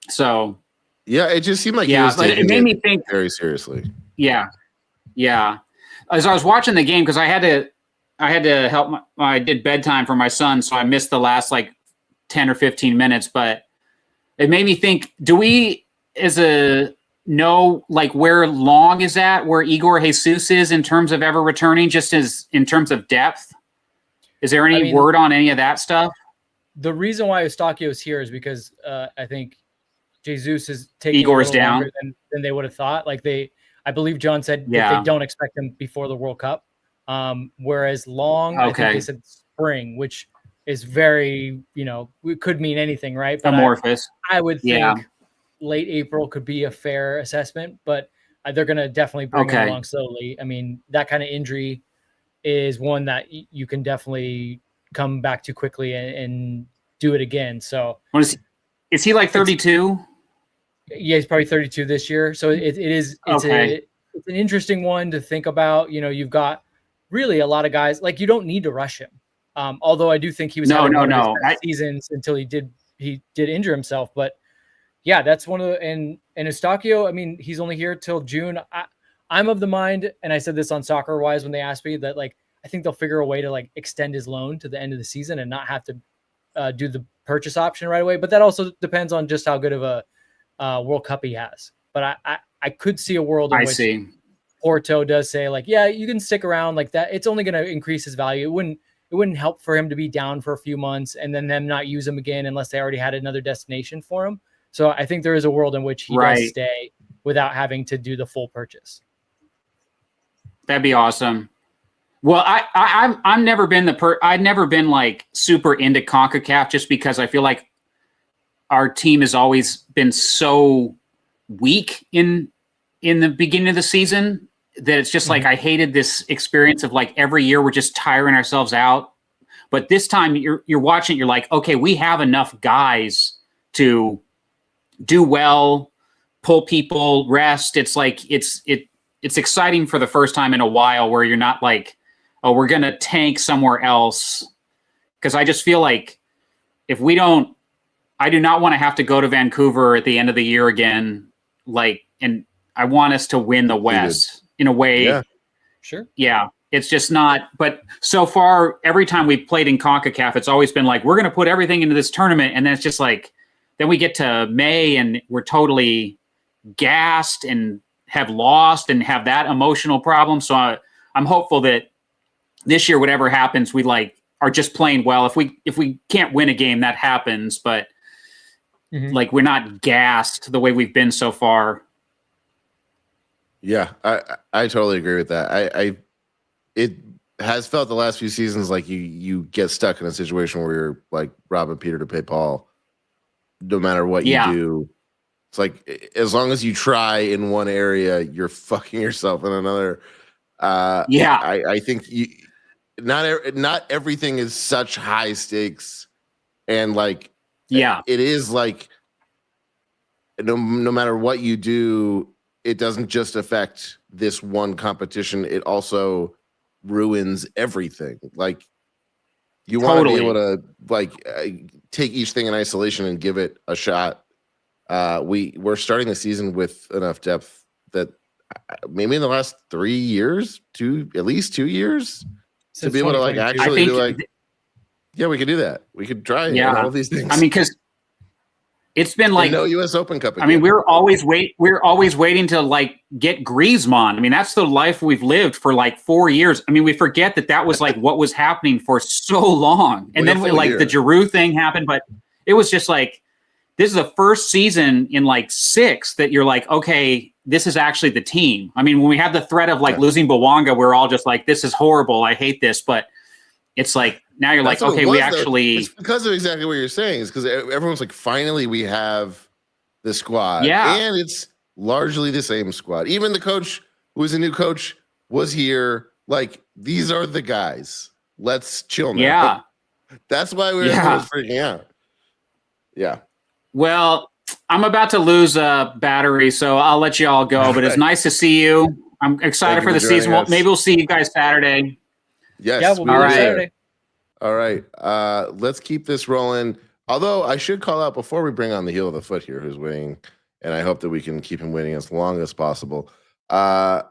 So yeah, it just seemed like he was but it made me think very seriously. Yeah. As I was watching the game, because I had to I had to help I did bedtime for my son, so I missed the last like 10 or 15 minutes, but it made me think, do we know like where Long is at, where Igor Jesus is in terms of ever returning, just as in terms of depth? Is there any word on any of that stuff? The reason why Eustáquio is here is because I think Jesus is taking Igor's a little down longer than they would have thought. Like I believe John said that they don't expect him before the World Cup. Whereas Long, I think they said spring, which is very, it could mean anything, right? But amorphous. I would think late April could be a fair assessment, but they're going to definitely bring him along slowly. I mean, that kind of injury is one that you can definitely come back to quickly and do it again. So is he like 32? Yeah, he's probably 32 this year. So it's an interesting one to think about. You've got really a lot of guys, like, you don't need to rush him. Although I do think he was having one of his best seasons until he did injure himself. But yeah, that's one of the, and Eustáquio, I mean, he's only here till June. I'm of the mind, and I said this on Soccer Wise when they asked me, that like I think they'll figure a way to like extend his loan to the end of the season and not have to do the purchase option right away. But that also depends on just how good of a World Cup he has. But I could see a world in which Porto does say like, yeah, you can stick around like that. It's only going to increase his value. It wouldn't help for him to be down for a few months and then them not use him again unless they already had another destination for him. So I think there is a world in which he does stay without having to do the full purchase. That'd be awesome. Well, I've never been I've never been like super into CONCACAF just because I feel like our team has always been so weak in the beginning of the season that it's just like I hated this experience of like every year we're just tiring ourselves out. But this time you're watching, you're like, okay, we have enough guys to do well, pull people, rest. It's like it's exciting for the first time in a while where you're not like, oh, we're gonna tank somewhere else. Because I just feel like if we don't, I do not want to have to go to Vancouver at the end of the year again. Like, and I want us to win the West in a way. Yeah. Sure. Yeah. It's just not, but so far, every time we've played in CONCACAF, it's always been like, we're going to put everything into this tournament. And then it's just like, then we get to May and we're totally gassed and have lost and have that emotional problem. So I'm hopeful that this year, whatever happens, we like are just playing well. If we can't win a game, that happens, but like we're not gassed the way we've been so far. Yeah, I totally agree with that. It has felt the last few seasons like you get stuck in a situation where you're like robbing Peter to pay Paul. No matter what you do, it's like as long as you try in one area, you're fucking yourself in another. I think not everything is such high stakes, and like it is like no matter what you do, it doesn't just affect this one competition. It also ruins everything. Like you want to be able to like take each thing in isolation and give it a shot. We're starting the season with enough depth that maybe in the last 3 years, at least 2 years, to be able to like actually be like, yeah, we could do that. We could try all of these things. I mean, because it's been like no U.S. Open Cup. Again. I mean, we're always waiting to like get Griezmann. I mean, that's the life we've lived for like 4 years. I mean, we forget that was like what was happening for so long, and then like the Giroud thing happened. But it was just like this is the first season in like 6 that you're like, okay, this is actually the team. I mean, when we had the threat of like losing Bawanga, we're all just like, this is horrible. I hate this, but it's like. Now you're like, okay, we actually... It's because of exactly what you're saying. It's because everyone's like, finally, we have the squad. Yeah. And it's largely the same squad. Even the coach, who was a new coach, was here. Like, these are the guys. Let's chill now. Yeah. That's why we were freaking out. Yeah. Well, I'm about to lose a battery, so I'll let you all go. But it's nice to see you. I'm excited for the season. Well, maybe we'll see you guys Saturday. Yes. Yeah, we'll be there Saturday. All right, let's keep this rolling. Although I should call out before we bring on the heel of the foot here, who's waiting, and I hope that we can keep him waiting as long as possible. I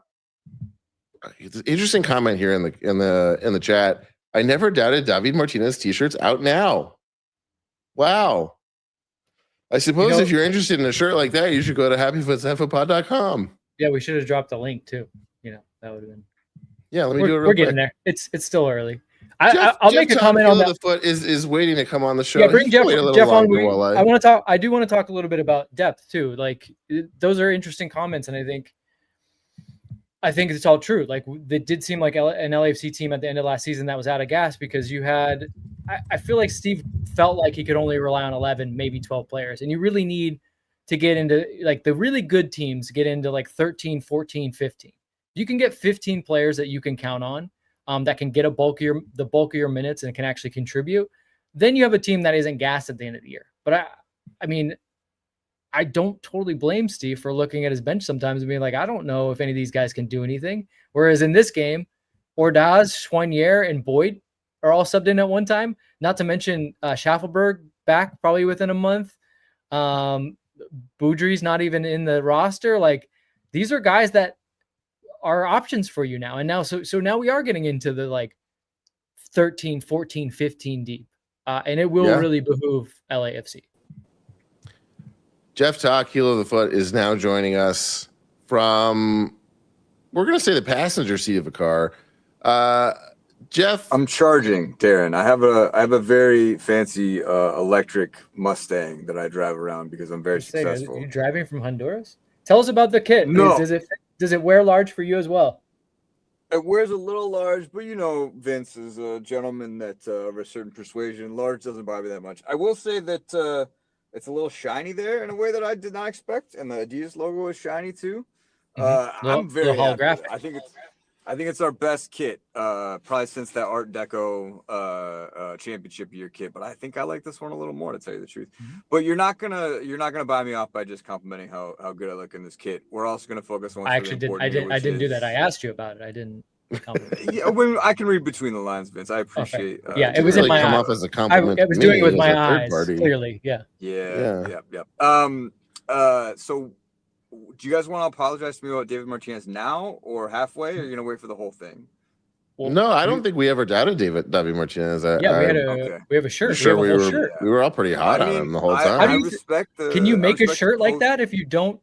Interesting comment here in the chat. I never doubted David Martinez t-shirts out now. Wow. I suppose if you're interested in a shirt like that, you should go to happyfootsfpod.com. Yeah, we should have dropped the link too. That would have been. Yeah, let me do it real We're quick. getting there. It's still early. I'll make a comment on that. The foot is waiting to come on the show. Yeah, bring Jeff on. I want to talk. I do want to talk a little bit about depth too. Like those are interesting comments, and I think it's all true. Like it did seem like an LAFC team at the end of last season that was out of gas because you had. I feel like Steve felt like he could only rely on 11, maybe 12 players, and you really need to get into like the really good teams get into like 13, 14, 15. You can get 15 players that you can count on. That can get the bulk of your minutes and can actually contribute, then you have a team that isn't gassed at the end of the year. But I don't totally blame Steve for looking at his bench sometimes and being like, I don't know if any of these guys can do anything. Whereas in this game, Ordaz, Schwanier, and Boyd are all subbed in at one time. Not to mention Schaffelberg back probably within a month. Boudry's not even in the roster. Like these are guys that are options for you now. And now, so now we are getting into the like 13, 14, 15 deep. And it will really behoove LAFC. Jeff Talk, Heel of the Foot, is now joining us from, we're going to say the passenger seat of a car. Jeff, I'm charging, Darren. I have a very fancy electric Mustang that I drive around because I'm very successful. Are you driving from Honduras? Tell us about the kit. No. Does it wear large for you as well? It wears a little large, but Vince is a gentleman that of a certain persuasion. Large doesn't bother me that much. I will say that it's a little shiny there in a way that I did not expect, and the Adidas logo is shiny too. I'm very happy. I think it's our best kit, probably since that Art Deco championship year kit. But I think I like this one a little more, to tell you the truth. But you're not gonna buy me off by just complimenting how good I look in this kit. We're also gonna focus on. I actually did. I didn't do that. I asked you about it. I didn't. Yeah, I can read between the lines, Vince. I appreciate. Okay. It was in my come eyes. off as a compliment. I was doing it with my eyes, clearly. Yeah. So, do you guys want to apologize to me about David Martinez now or halfway, or are you gonna wait for the whole thing? Well, no, I don't think we ever doubted David Martinez. We have a shirt. Sure, we were all pretty hot on him the whole time. I respect the. Can you make a shirt like that if you don't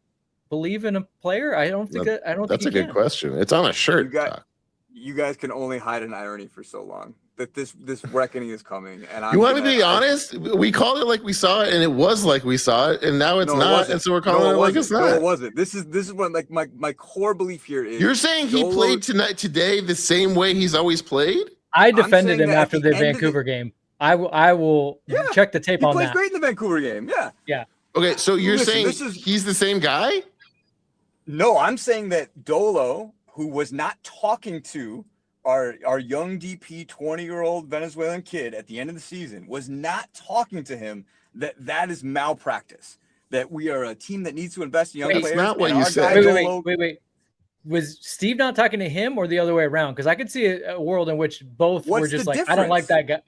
believe in a player? I don't think. That's a good question. It's on a shirt. You guys can only hide an irony for so long. That this reckoning is coming, and you want me to be honest? We called it like we saw it, and it was like we saw it, and now it's not, and so we're calling it like it's not. No, it wasn't. This is what like my core belief here is. You're saying he played today the same way he's always played? I defended him after the Vancouver game. I will check the tape on that. He plays great in the Vancouver game. Yeah. Okay, so you're saying he's the same guy? No, I'm saying that Dolo, who was not talking to our young DP 20-year-old Venezuelan kid at the end of the season, was not talking to him, that is malpractice. That we are a team that needs to invest in young players. That's not what you said. Wait. Was Steve not talking to him or the other way around? Because I could see a world in which both were just like, I don't like that guy.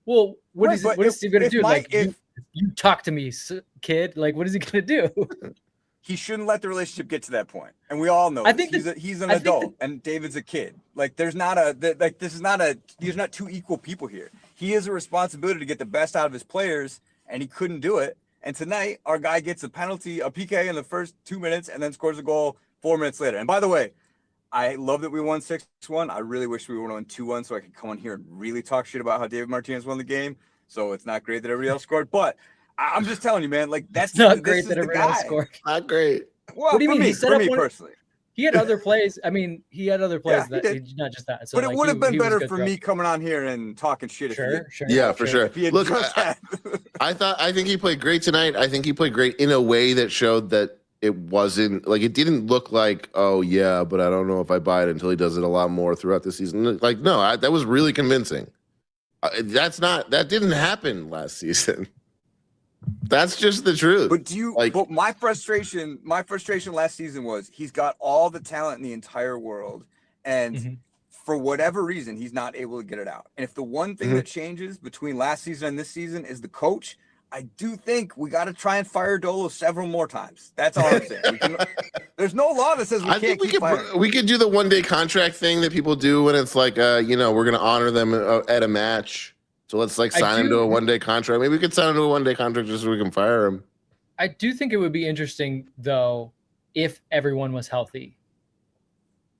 Well, what is Steve going to do? You talk to me, kid. Like, what is he going to do? He shouldn't let the relationship get to that point, and we all know. I think he's an adult, and David's a kid. Like, there's not two equal people here. He has a responsibility to get the best out of his players, and he couldn't do it. And tonight, our guy gets a penalty, a PK in the first 2 minutes, and then scores a goal 4 minutes later. And by the way, I love that we won 6-1. I really wish we would have won 2-1, so I could come on here and really talk shit about how David Martinez won the game. So it's not great that everybody else scored, but I'm just telling you, man. Like, that's not great that everyone scored. Not great. Well, what do you mean? He set up personally. He had other plays. I mean, he had other plays not just that. So but it would have been better for me coming on here and talking shit. Sure. Yeah, for sure. Look, I think he played great tonight. I think he played great in a way that showed that it wasn't like, it didn't look like, oh yeah, but I don't know if I buy it until he does it a lot more throughout the season. Like, no, that was really convincing. That didn't happen last season. That's just the truth. But but my frustration last season was he's got all the talent in the entire world, and for whatever reason, he's not able to get it out. And if the one thing that changes between last season and this season is the coach, I do think we got to try and fire Dolo several more times. That's all I'm saying. There's no law that says we can't keep firing. We could do the 1 day contract thing that people do when it's like, we're going to honor them at a match. So let's like sign him to a 1 day contract. Maybe we could sign him to a 1 day contract just so we can fire him. I do think it would be interesting though if everyone was healthy.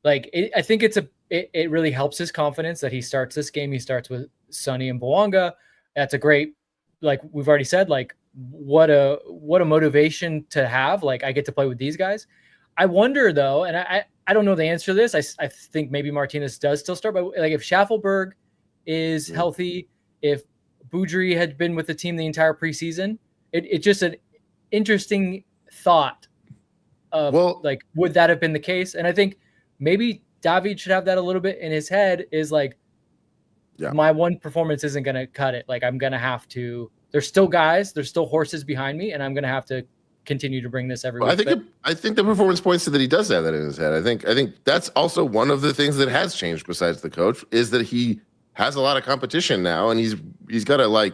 Like I think it really helps his confidence that he starts this game. He starts with Sonny and Bouanga. That's a great, like we've already said, like what a motivation to have. Like I get to play with these guys. I wonder though, and I don't know the answer to this. I think maybe Martinez does still start, but like if Schaffelberg is healthy, if Boudry had been with the team the entire preseason, it's just an interesting thought of like, would that have been the case? And I think maybe David should have that a little bit in his head is like, my one performance isn't going to cut it. Like I'm going to have to, there's still guys, there's still horses behind me, and I'm going to have to continue to bring this every week. I think the performance points to that he does have that in his head. I think that's also one of the things that has changed besides the coach is that he has a lot of competition now, and he's got to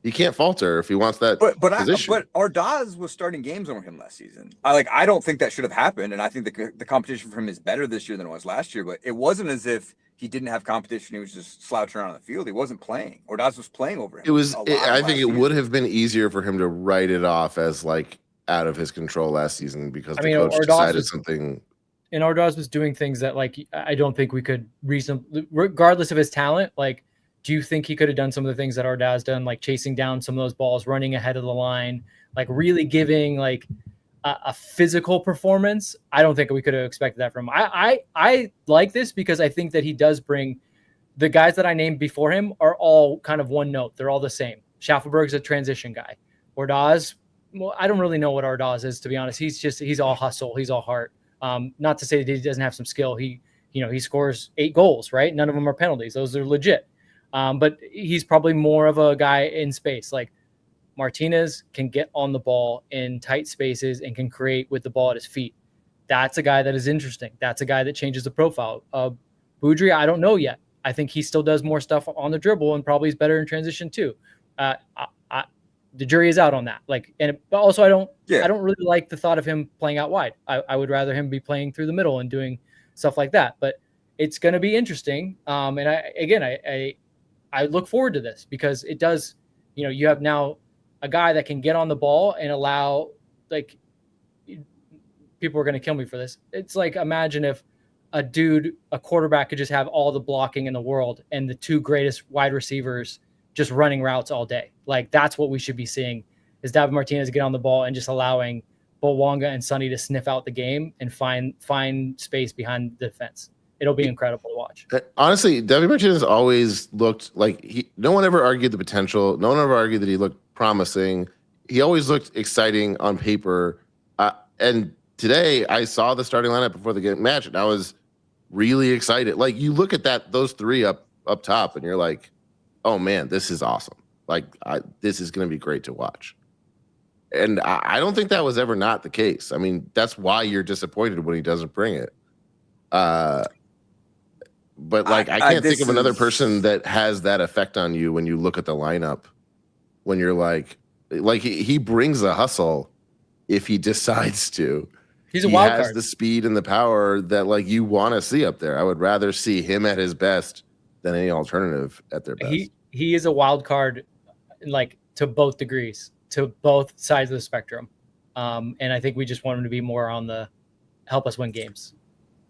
he can't falter if he wants that position. But Ordaz was starting games over him last season. I don't think that should have happened, and I think the competition for him is better this year than it was last year. But it wasn't as if he didn't have competition. He was just slouching around on the field. He wasn't playing. Ordaz was playing over him. I think it would have been easier for him to write it off as out of his control last season because the coach decided something. And Ordaz was doing things that I don't think we could reasonably, regardless of his talent. Do you think he could have done some of the things that Ordaz done, like chasing down some of those balls, running ahead of the line, really giving a physical performance? I don't think we could have expected that from him. I like this because I think that he does bring the guys that I named before him are all kind of one note. They're all the same. Schaffelberg's a transition guy. Ordaz, well, I don't really know what Ordaz is, to be honest. He's all hustle. He's all heart. Not to say that he doesn't have some skill. He scores 8 goals, right? None of them are penalties. Those are legit. But he's probably more of a guy in space. Martinez can get on the ball in tight spaces and can create with the ball at his feet. That's a guy that is interesting. That's a guy that changes the profile. Boudry, I don't know yet. I think he still does more stuff on the dribble and probably is better in transition too. The jury is out on that. But also I don't really like the thought of him playing out wide. I would rather him be playing through the middle and doing stuff like that. But it's going to be interesting. And I look forward to this because it does, you have now a guy that can get on the ball and allow, people are going to kill me for this. It's imagine if a quarterback could just have all the blocking in the world and the 2 greatest wide receivers just running routes all day. That's what we should be seeing is David Martinez get on the ball and just allowing Bouanga and Sonny to sniff out the game and find space behind the defense. It'll be incredible to watch. Honestly, David Martinez always looked no one ever argued the potential. No one ever argued that he looked promising. He always looked exciting on paper. And today I saw the starting lineup before the match and I was really excited. You look at those 3 up top and you're like, oh man, this is awesome. This is going to be great to watch. And I don't think that was ever not the case. I mean, that's why you're disappointed when he doesn't bring it. But I can't think of another person that has that effect on you when you look at the lineup. When you're he brings a hustle if he decides to. He has the speed and the power that you want to see up there. I would rather see him at his best than any alternative at their best. He is a wild card, to both degrees, to both sides of the spectrum. And I think we just want him to be more on the help us win games.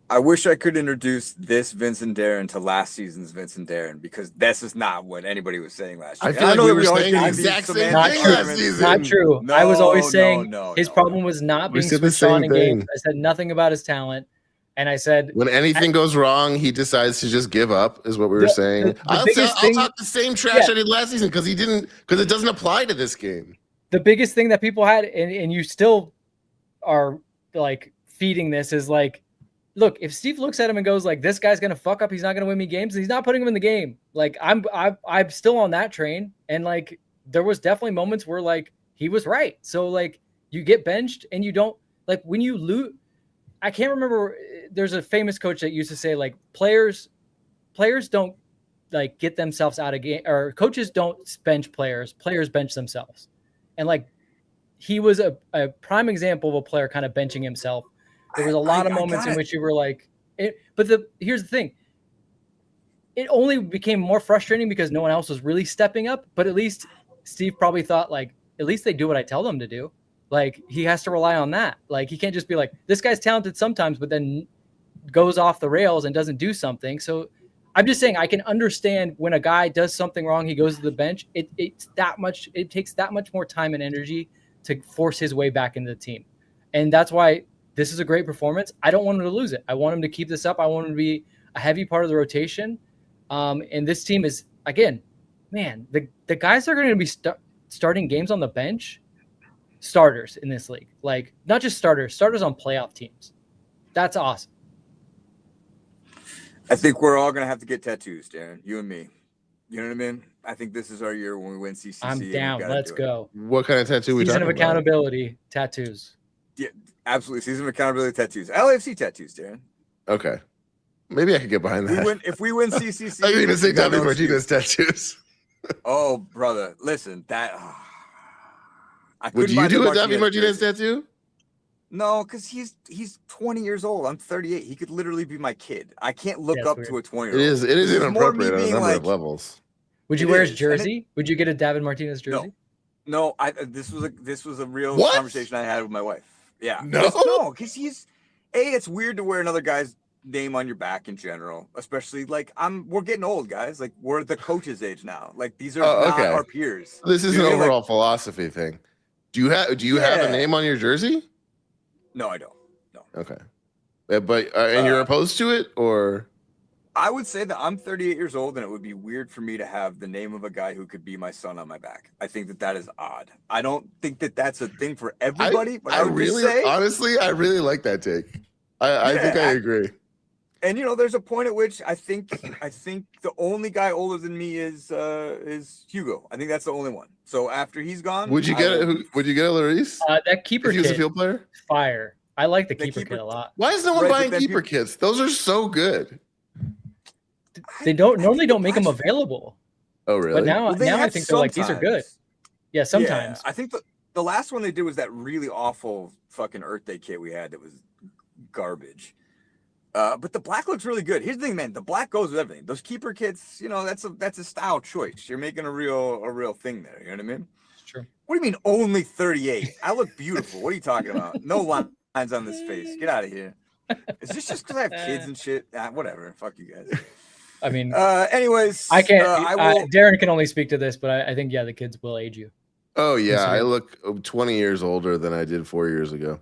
I wish I could introduce this Vincent Darren to last season's Vincent Darren because this is not what anybody was saying last year. I feel we were saying the exact same thing last season. Not true. I was always saying his problem was not being switched on in games. I said nothing about his talent. And I said, when anything goes wrong, he decides to just give up, is what we were saying. I'll talk the same trash I did last season because it doesn't apply to this game. The biggest thing that people had, and you still are feeding this, is look, if Steve looks at him and goes this guy's going to fuck up, he's not going to win me games, he's not putting him in the game. I'm still on that train. And there was definitely moments where he was right. So you get benched and you don't when you lose. I can't remember. There's a famous coach that used to say players don't get themselves out of game, or coaches don't bench players bench themselves. And like, he was a prime example of a player kind of benching himself. There was a lot of moments in which you were like, here's the thing. It only became more frustrating because no one else was really stepping up. But at least Steve probably thought, like, at least they do what I tell them to do. Like, he has to rely on that. Like, he can't just be like, this guy's talented sometimes, but then goes off the rails and doesn't do something. So I'm just saying, I can understand when a guy does something wrong, he goes to the bench. It takes that much more time and energy to force his way back into the team. And that's why this is a great performance. I don't want him to lose it. I want him to keep this up. I want him to be a heavy part of the rotation. And this team is, again, man, the guys that are going to be starting games on the bench, starters in this league. Like, not just starters on playoff teams. That's awesome. I think we're all going to have to get tattoos, Darren, you and me. You know what I mean? I think this is our year when we win CCC. I'm down. Let's go. What kind of tattoo we talking about? Season of accountability tattoos. Yeah, absolutely. Season of accountability tattoos. LAFC tattoos, Darren. Okay. Maybe I could get behind that. If we win CCC. I didn't even say David Martinez tattoos. Oh, brother. Listen, that. Would you do a David Martinez tattoo? No, because he's 20 years old. I'm 38. He could literally be my kid. I can't look up to a 20-year-old. It is inappropriate on a number of levels. Would you wear his jersey? Would you get a David Martinez jersey? No. This was a real conversation I had with my wife. Yeah. No, because it's weird to wear another guy's name on your back in general, especially like we're getting old, guys. Like, we're the coach's age now. Like, these are not our peers. This is an overall philosophy thing. Do you have a name on your jersey? No, I don't. No. Okay. But and you're opposed to it, or? I would say that I'm 38 years old, and it would be weird for me to have the name of a guy who could be my son on my back. I think that is odd. I don't think that that's a thing for everybody. But I would really say, honestly, I really like that take. I think I agree. And there's a point at which I think the only guy older than me is Hugo. I think that's the only one. So after he's gone, would you get a Lloris? That keeper kit. He was a field player. Fire. I like the keeper kit a lot. Why is no one buying keeper kits? Those are so good. They normally don't make them available. Oh, really? But now I think they're like, these are good. Yeah, sometimes. Yeah, I think the last one they did was that really awful fucking Earth Day kit we had that was garbage. But the black looks really good. Here's the thing, man. The black goes with everything. Those keeper kits, that's a style choice. You're making a real thing there. You know what I mean? It's true. What do you mean only 38? I look beautiful. What are you talking about? No lines on this face. Get out of here. Is this just because I have kids and shit? Whatever. Fuck you guys. I mean, anyways, I can't. Darren can only speak to this, but I think the kids will age you. Oh yeah, I look 20 years older than I did 4 years ago.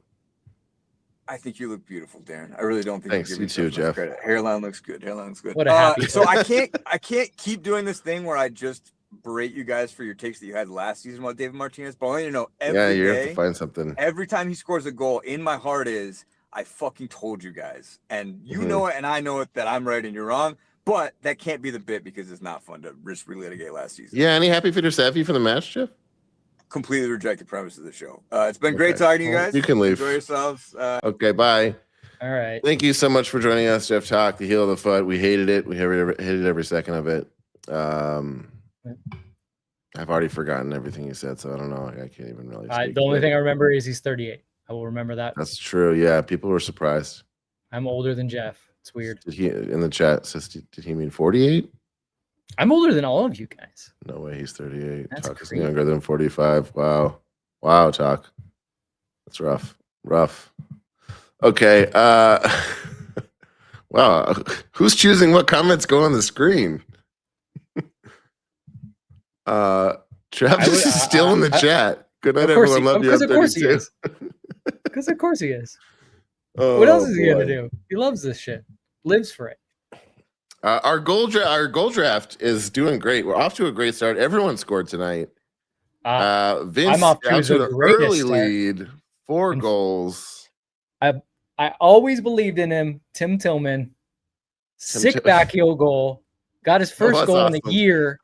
I think you look beautiful, Darren. I really don't think. Thanks, you too, Jeff. Credit. Hairline looks good. What a happy so I can't keep doing this thing where I just berate you guys for your takes that you had last season about David Martinez. But I want you to know you have to find something. Every time he scores a goal, in my heart is I fucking told you guys, and you know it, and I know it that I'm right and you're wrong. But that can't be the bit because it's not fun to risk relitigate last season. Yeah, any happy fit or sad for the match, Jeff? Completely reject the premise of the show. It's been great talking to you guys. You can leave. Enjoy yourselves. Okay, bye. All right. Thank you so much for joining us, Jeff Talk, the heel of the foot. We hated it. We hated every second of it. I've already forgotten everything you said, so I don't know. I can't even really. The only thing I remember is he's 38. I will remember that. That's true. Yeah, people were surprised. I'm older than Jeff. It's weird. Did he in the chat says? Did he mean 48? I'm older than all of you guys. No way. He's 38. That's Talk is crazy. younger than 45. Wow, Talk. That's rough. Okay. Wow. Who's choosing what comments go on the screen? Travis is still in the chat. Good night, everyone. Love you. Because of course he is. Because of course he is. What else is he gonna do? He loves this shit. Lives for it. Our goal draft is doing great. We're off to a great start. Everyone scored tonight. Vince I'm off to an early lead, 4 goals. I always believed in him. Tim Tillman, sick back heel goal, got his first goal in the year.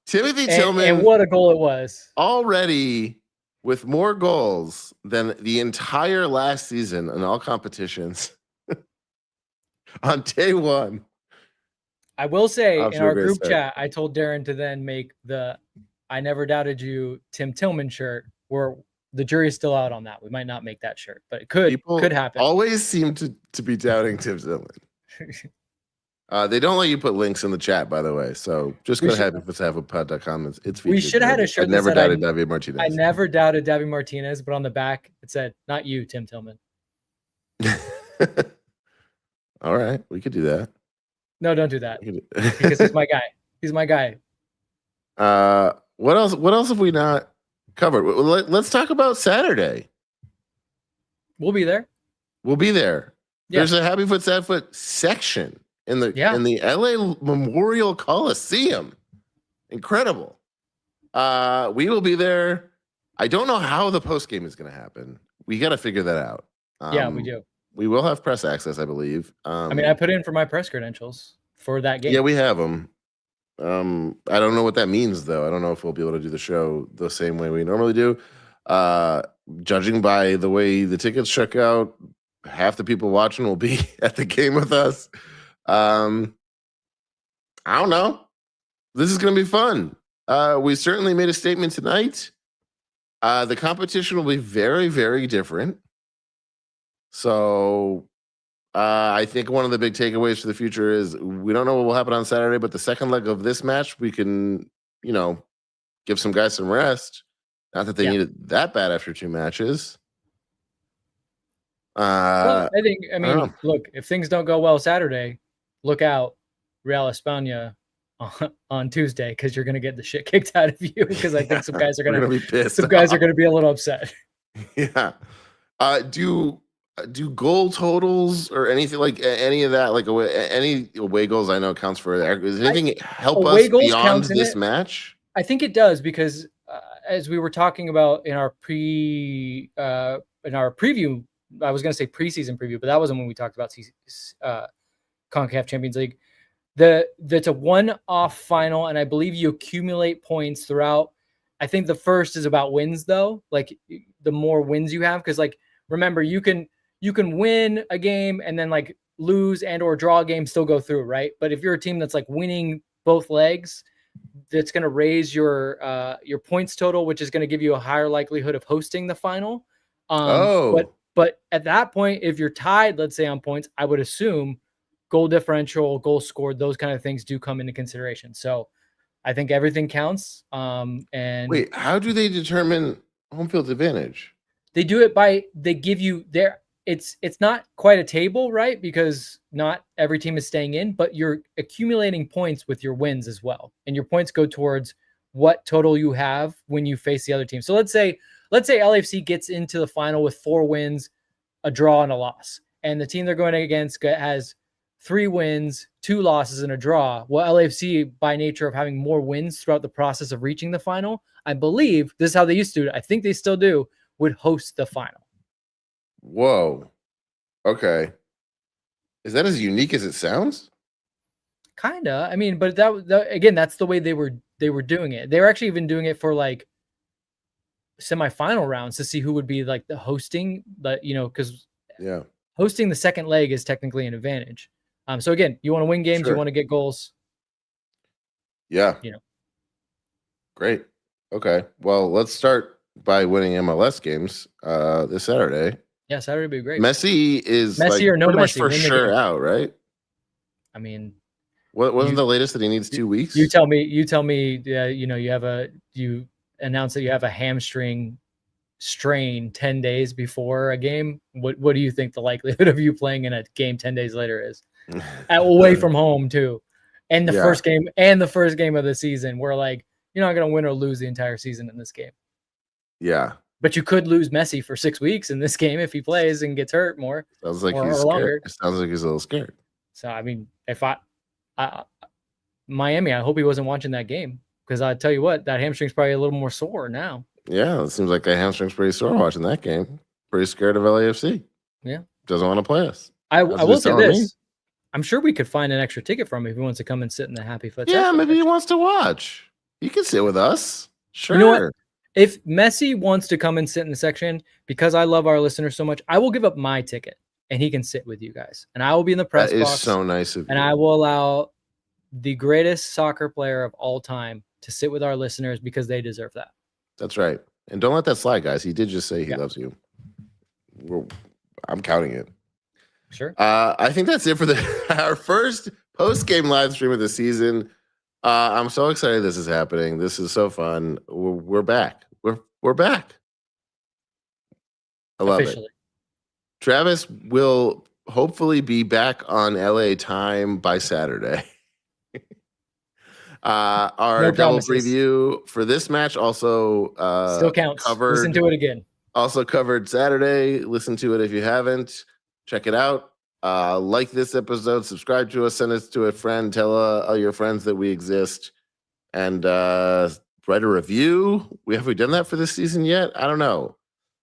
Timothy Tillman, and what a goal it was! Already with more goals than the entire last season in all competitions. On day one. I will say in our group chat, I told Darren to then make the I never doubted you Tim Tillman shirt. The jury's still out on that. We might not make that shirt, but it could happen. Always seem to be doubting Tim Tillman. They don't let you put links in the chat, by the way. So just go to happyfootsafflepod.com. It's featured. We should have had a shirt. I never doubted David Martinez. I never doubted David Martinez, but on the back it said, "Not you, Tim Tillman." All right, we could do that. No, don't do that because he's my guy. He's my guy. What else? What else have we not covered? Let's talk about Saturday. We'll be there. We'll be there. Yeah. There's a Happy Foot Sad Foot section in the LA Memorial Coliseum. Incredible. We will be there. I don't know how the post game is going to happen. We got to figure that out. Yeah, we do. We will have press access, I believe. I put in for my press credentials for that game. Yeah, we have them. I don't know what that means, though. I don't know if we'll be able to do the show the same way we normally do. Judging by the way the tickets check out, half the people watching will be at the game with us. I don't know. This is going to be fun. We certainly made a statement tonight. The competition will be very, very different. So I think one of the big takeaways for the future is we don't know what will happen on Saturday, but the second leg of this match, we can, give some guys some rest. Not that they need it that bad after 2 matches. Well, look, if things don't go well Saturday, look out, Real España on Tuesday, because you're going to get the shit kicked out of you. Because I think some guys are going to be pissed. Some guys are going to be a little upset. Yeah. Do goal totals or anything like any of that, like any away goals? I know counts for that. Does anything help us beyond this match? I think it does because as we were talking about in our preview, I was going to say preseason preview, but that wasn't when we talked about CONCACAF Champions League. That's a one-off final, and I believe you accumulate points throughout. I think the first is about wins, though. Like the more wins you have, because remember you can win a game and then lose and or draw a game, still go through, right? But if you're a team that's winning both legs, that's going to raise your points total, which is going to give you a higher likelihood of hosting the final. But at that point, if you're tied, let's say on points, I would assume goal differential, goal scored, those kind of things do come into consideration. So I think everything counts. And wait, how do they determine home field advantage? They do it they give you it's not quite a table, right? Because not every team is staying in, but you're accumulating points with your wins as well. And your points go towards what total you have when you face the other team. So let's say LAFC gets into the final with 4 wins, a draw, and a loss. And the team they're going against has 3 wins, 2 losses, and a draw. Well, LAFC, by nature of having more wins throughout the process of reaching the final, I believe, this is how they used to do it, I think they still do, would host the final. Whoa. Okay. Is that as unique as it sounds? Kinda. But that again, that's the way they were doing it. They were actually even doing it for semifinal rounds to see who would be the hosting, but because hosting the second leg is technically an advantage. So again, you want to win games, Sure. you want to get goals. Yeah. Great. Okay. Well, let's start by winning MLS games this Saturday. Yeah, Saturday would be great. Messi is Messi or no pretty much Messi, for win the sure game. out, right? What wasn't the latest that he needs 2 weeks? You tell me. You announce that you have a hamstring strain 10 days before a game. What do you think the likelihood of you playing in a game 10 days later is? Away from home too, and the first game of the season, where you're not going to win or lose the entire season in this game. Yeah. But you could lose Messi for 6 weeks in this game if he plays and gets hurt more. Sounds like he's scared. It sounds like he's a little scared. So, if Miami, I hope he wasn't watching that game, because I tell you what, that hamstring's probably a little more sore now. Yeah, it seems like that hamstring's pretty sore watching that game. Pretty scared of LAFC. Yeah. Doesn't want to play us. I will say this. Me. I'm sure we could find an extra ticket for him if he wants to come and sit in the Happy Foot. Yeah, maybe he wants to watch. He can sit with us. Sure. You know what? If Messi wants to come and sit in the section, because I love our listeners so much, I will give up my ticket and he can sit with you guys. And I will be in the press box. That is so nice of you. And I will allow the greatest soccer player of all time to sit with our listeners because they deserve that. That's right. And don't let that slide, guys. He did just say he loves you. I'm counting it. Sure. I think that's it for our first post-game live stream of the season. I'm so excited this is happening. This is so fun. We're back. We're back. I love it. Travis will hopefully be back on LA time by Saturday. Our double preview for this match also still counts. Listen to it again. Also covered Saturday. Listen to it if you haven't. Check it out. Like this episode, subscribe to us, send us to a friend, tell all your friends that we exist, and write a review. Have we done that for this season yet? I don't know.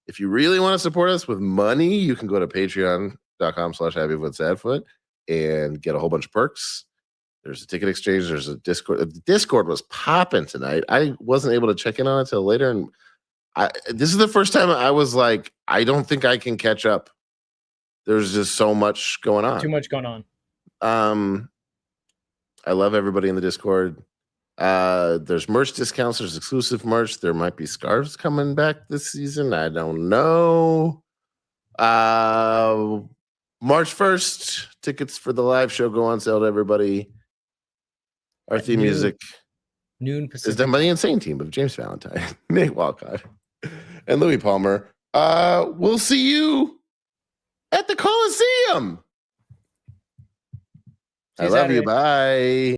If you really want to support us with money, you can go to patreon.com/happyfootsadfoot and get a whole bunch of perks. There's a ticket exchange. There's a Discord. The Discord was popping tonight. I wasn't able to check in on it until later. And this is the first time I was like, I don't think I can catch up. There's just so much going on. Too much going on. I love everybody in the Discord. There's merch discounts. There's exclusive merch. There might be scarves coming back this season. I don't know. March 1st, tickets for the live show go on sale to everybody. Our theme music noon Pacific is done by the Insane Team of James Valentine, Nate Walcott, and Louis Palmer. We'll see you at the Coliseum. I love you. Bye.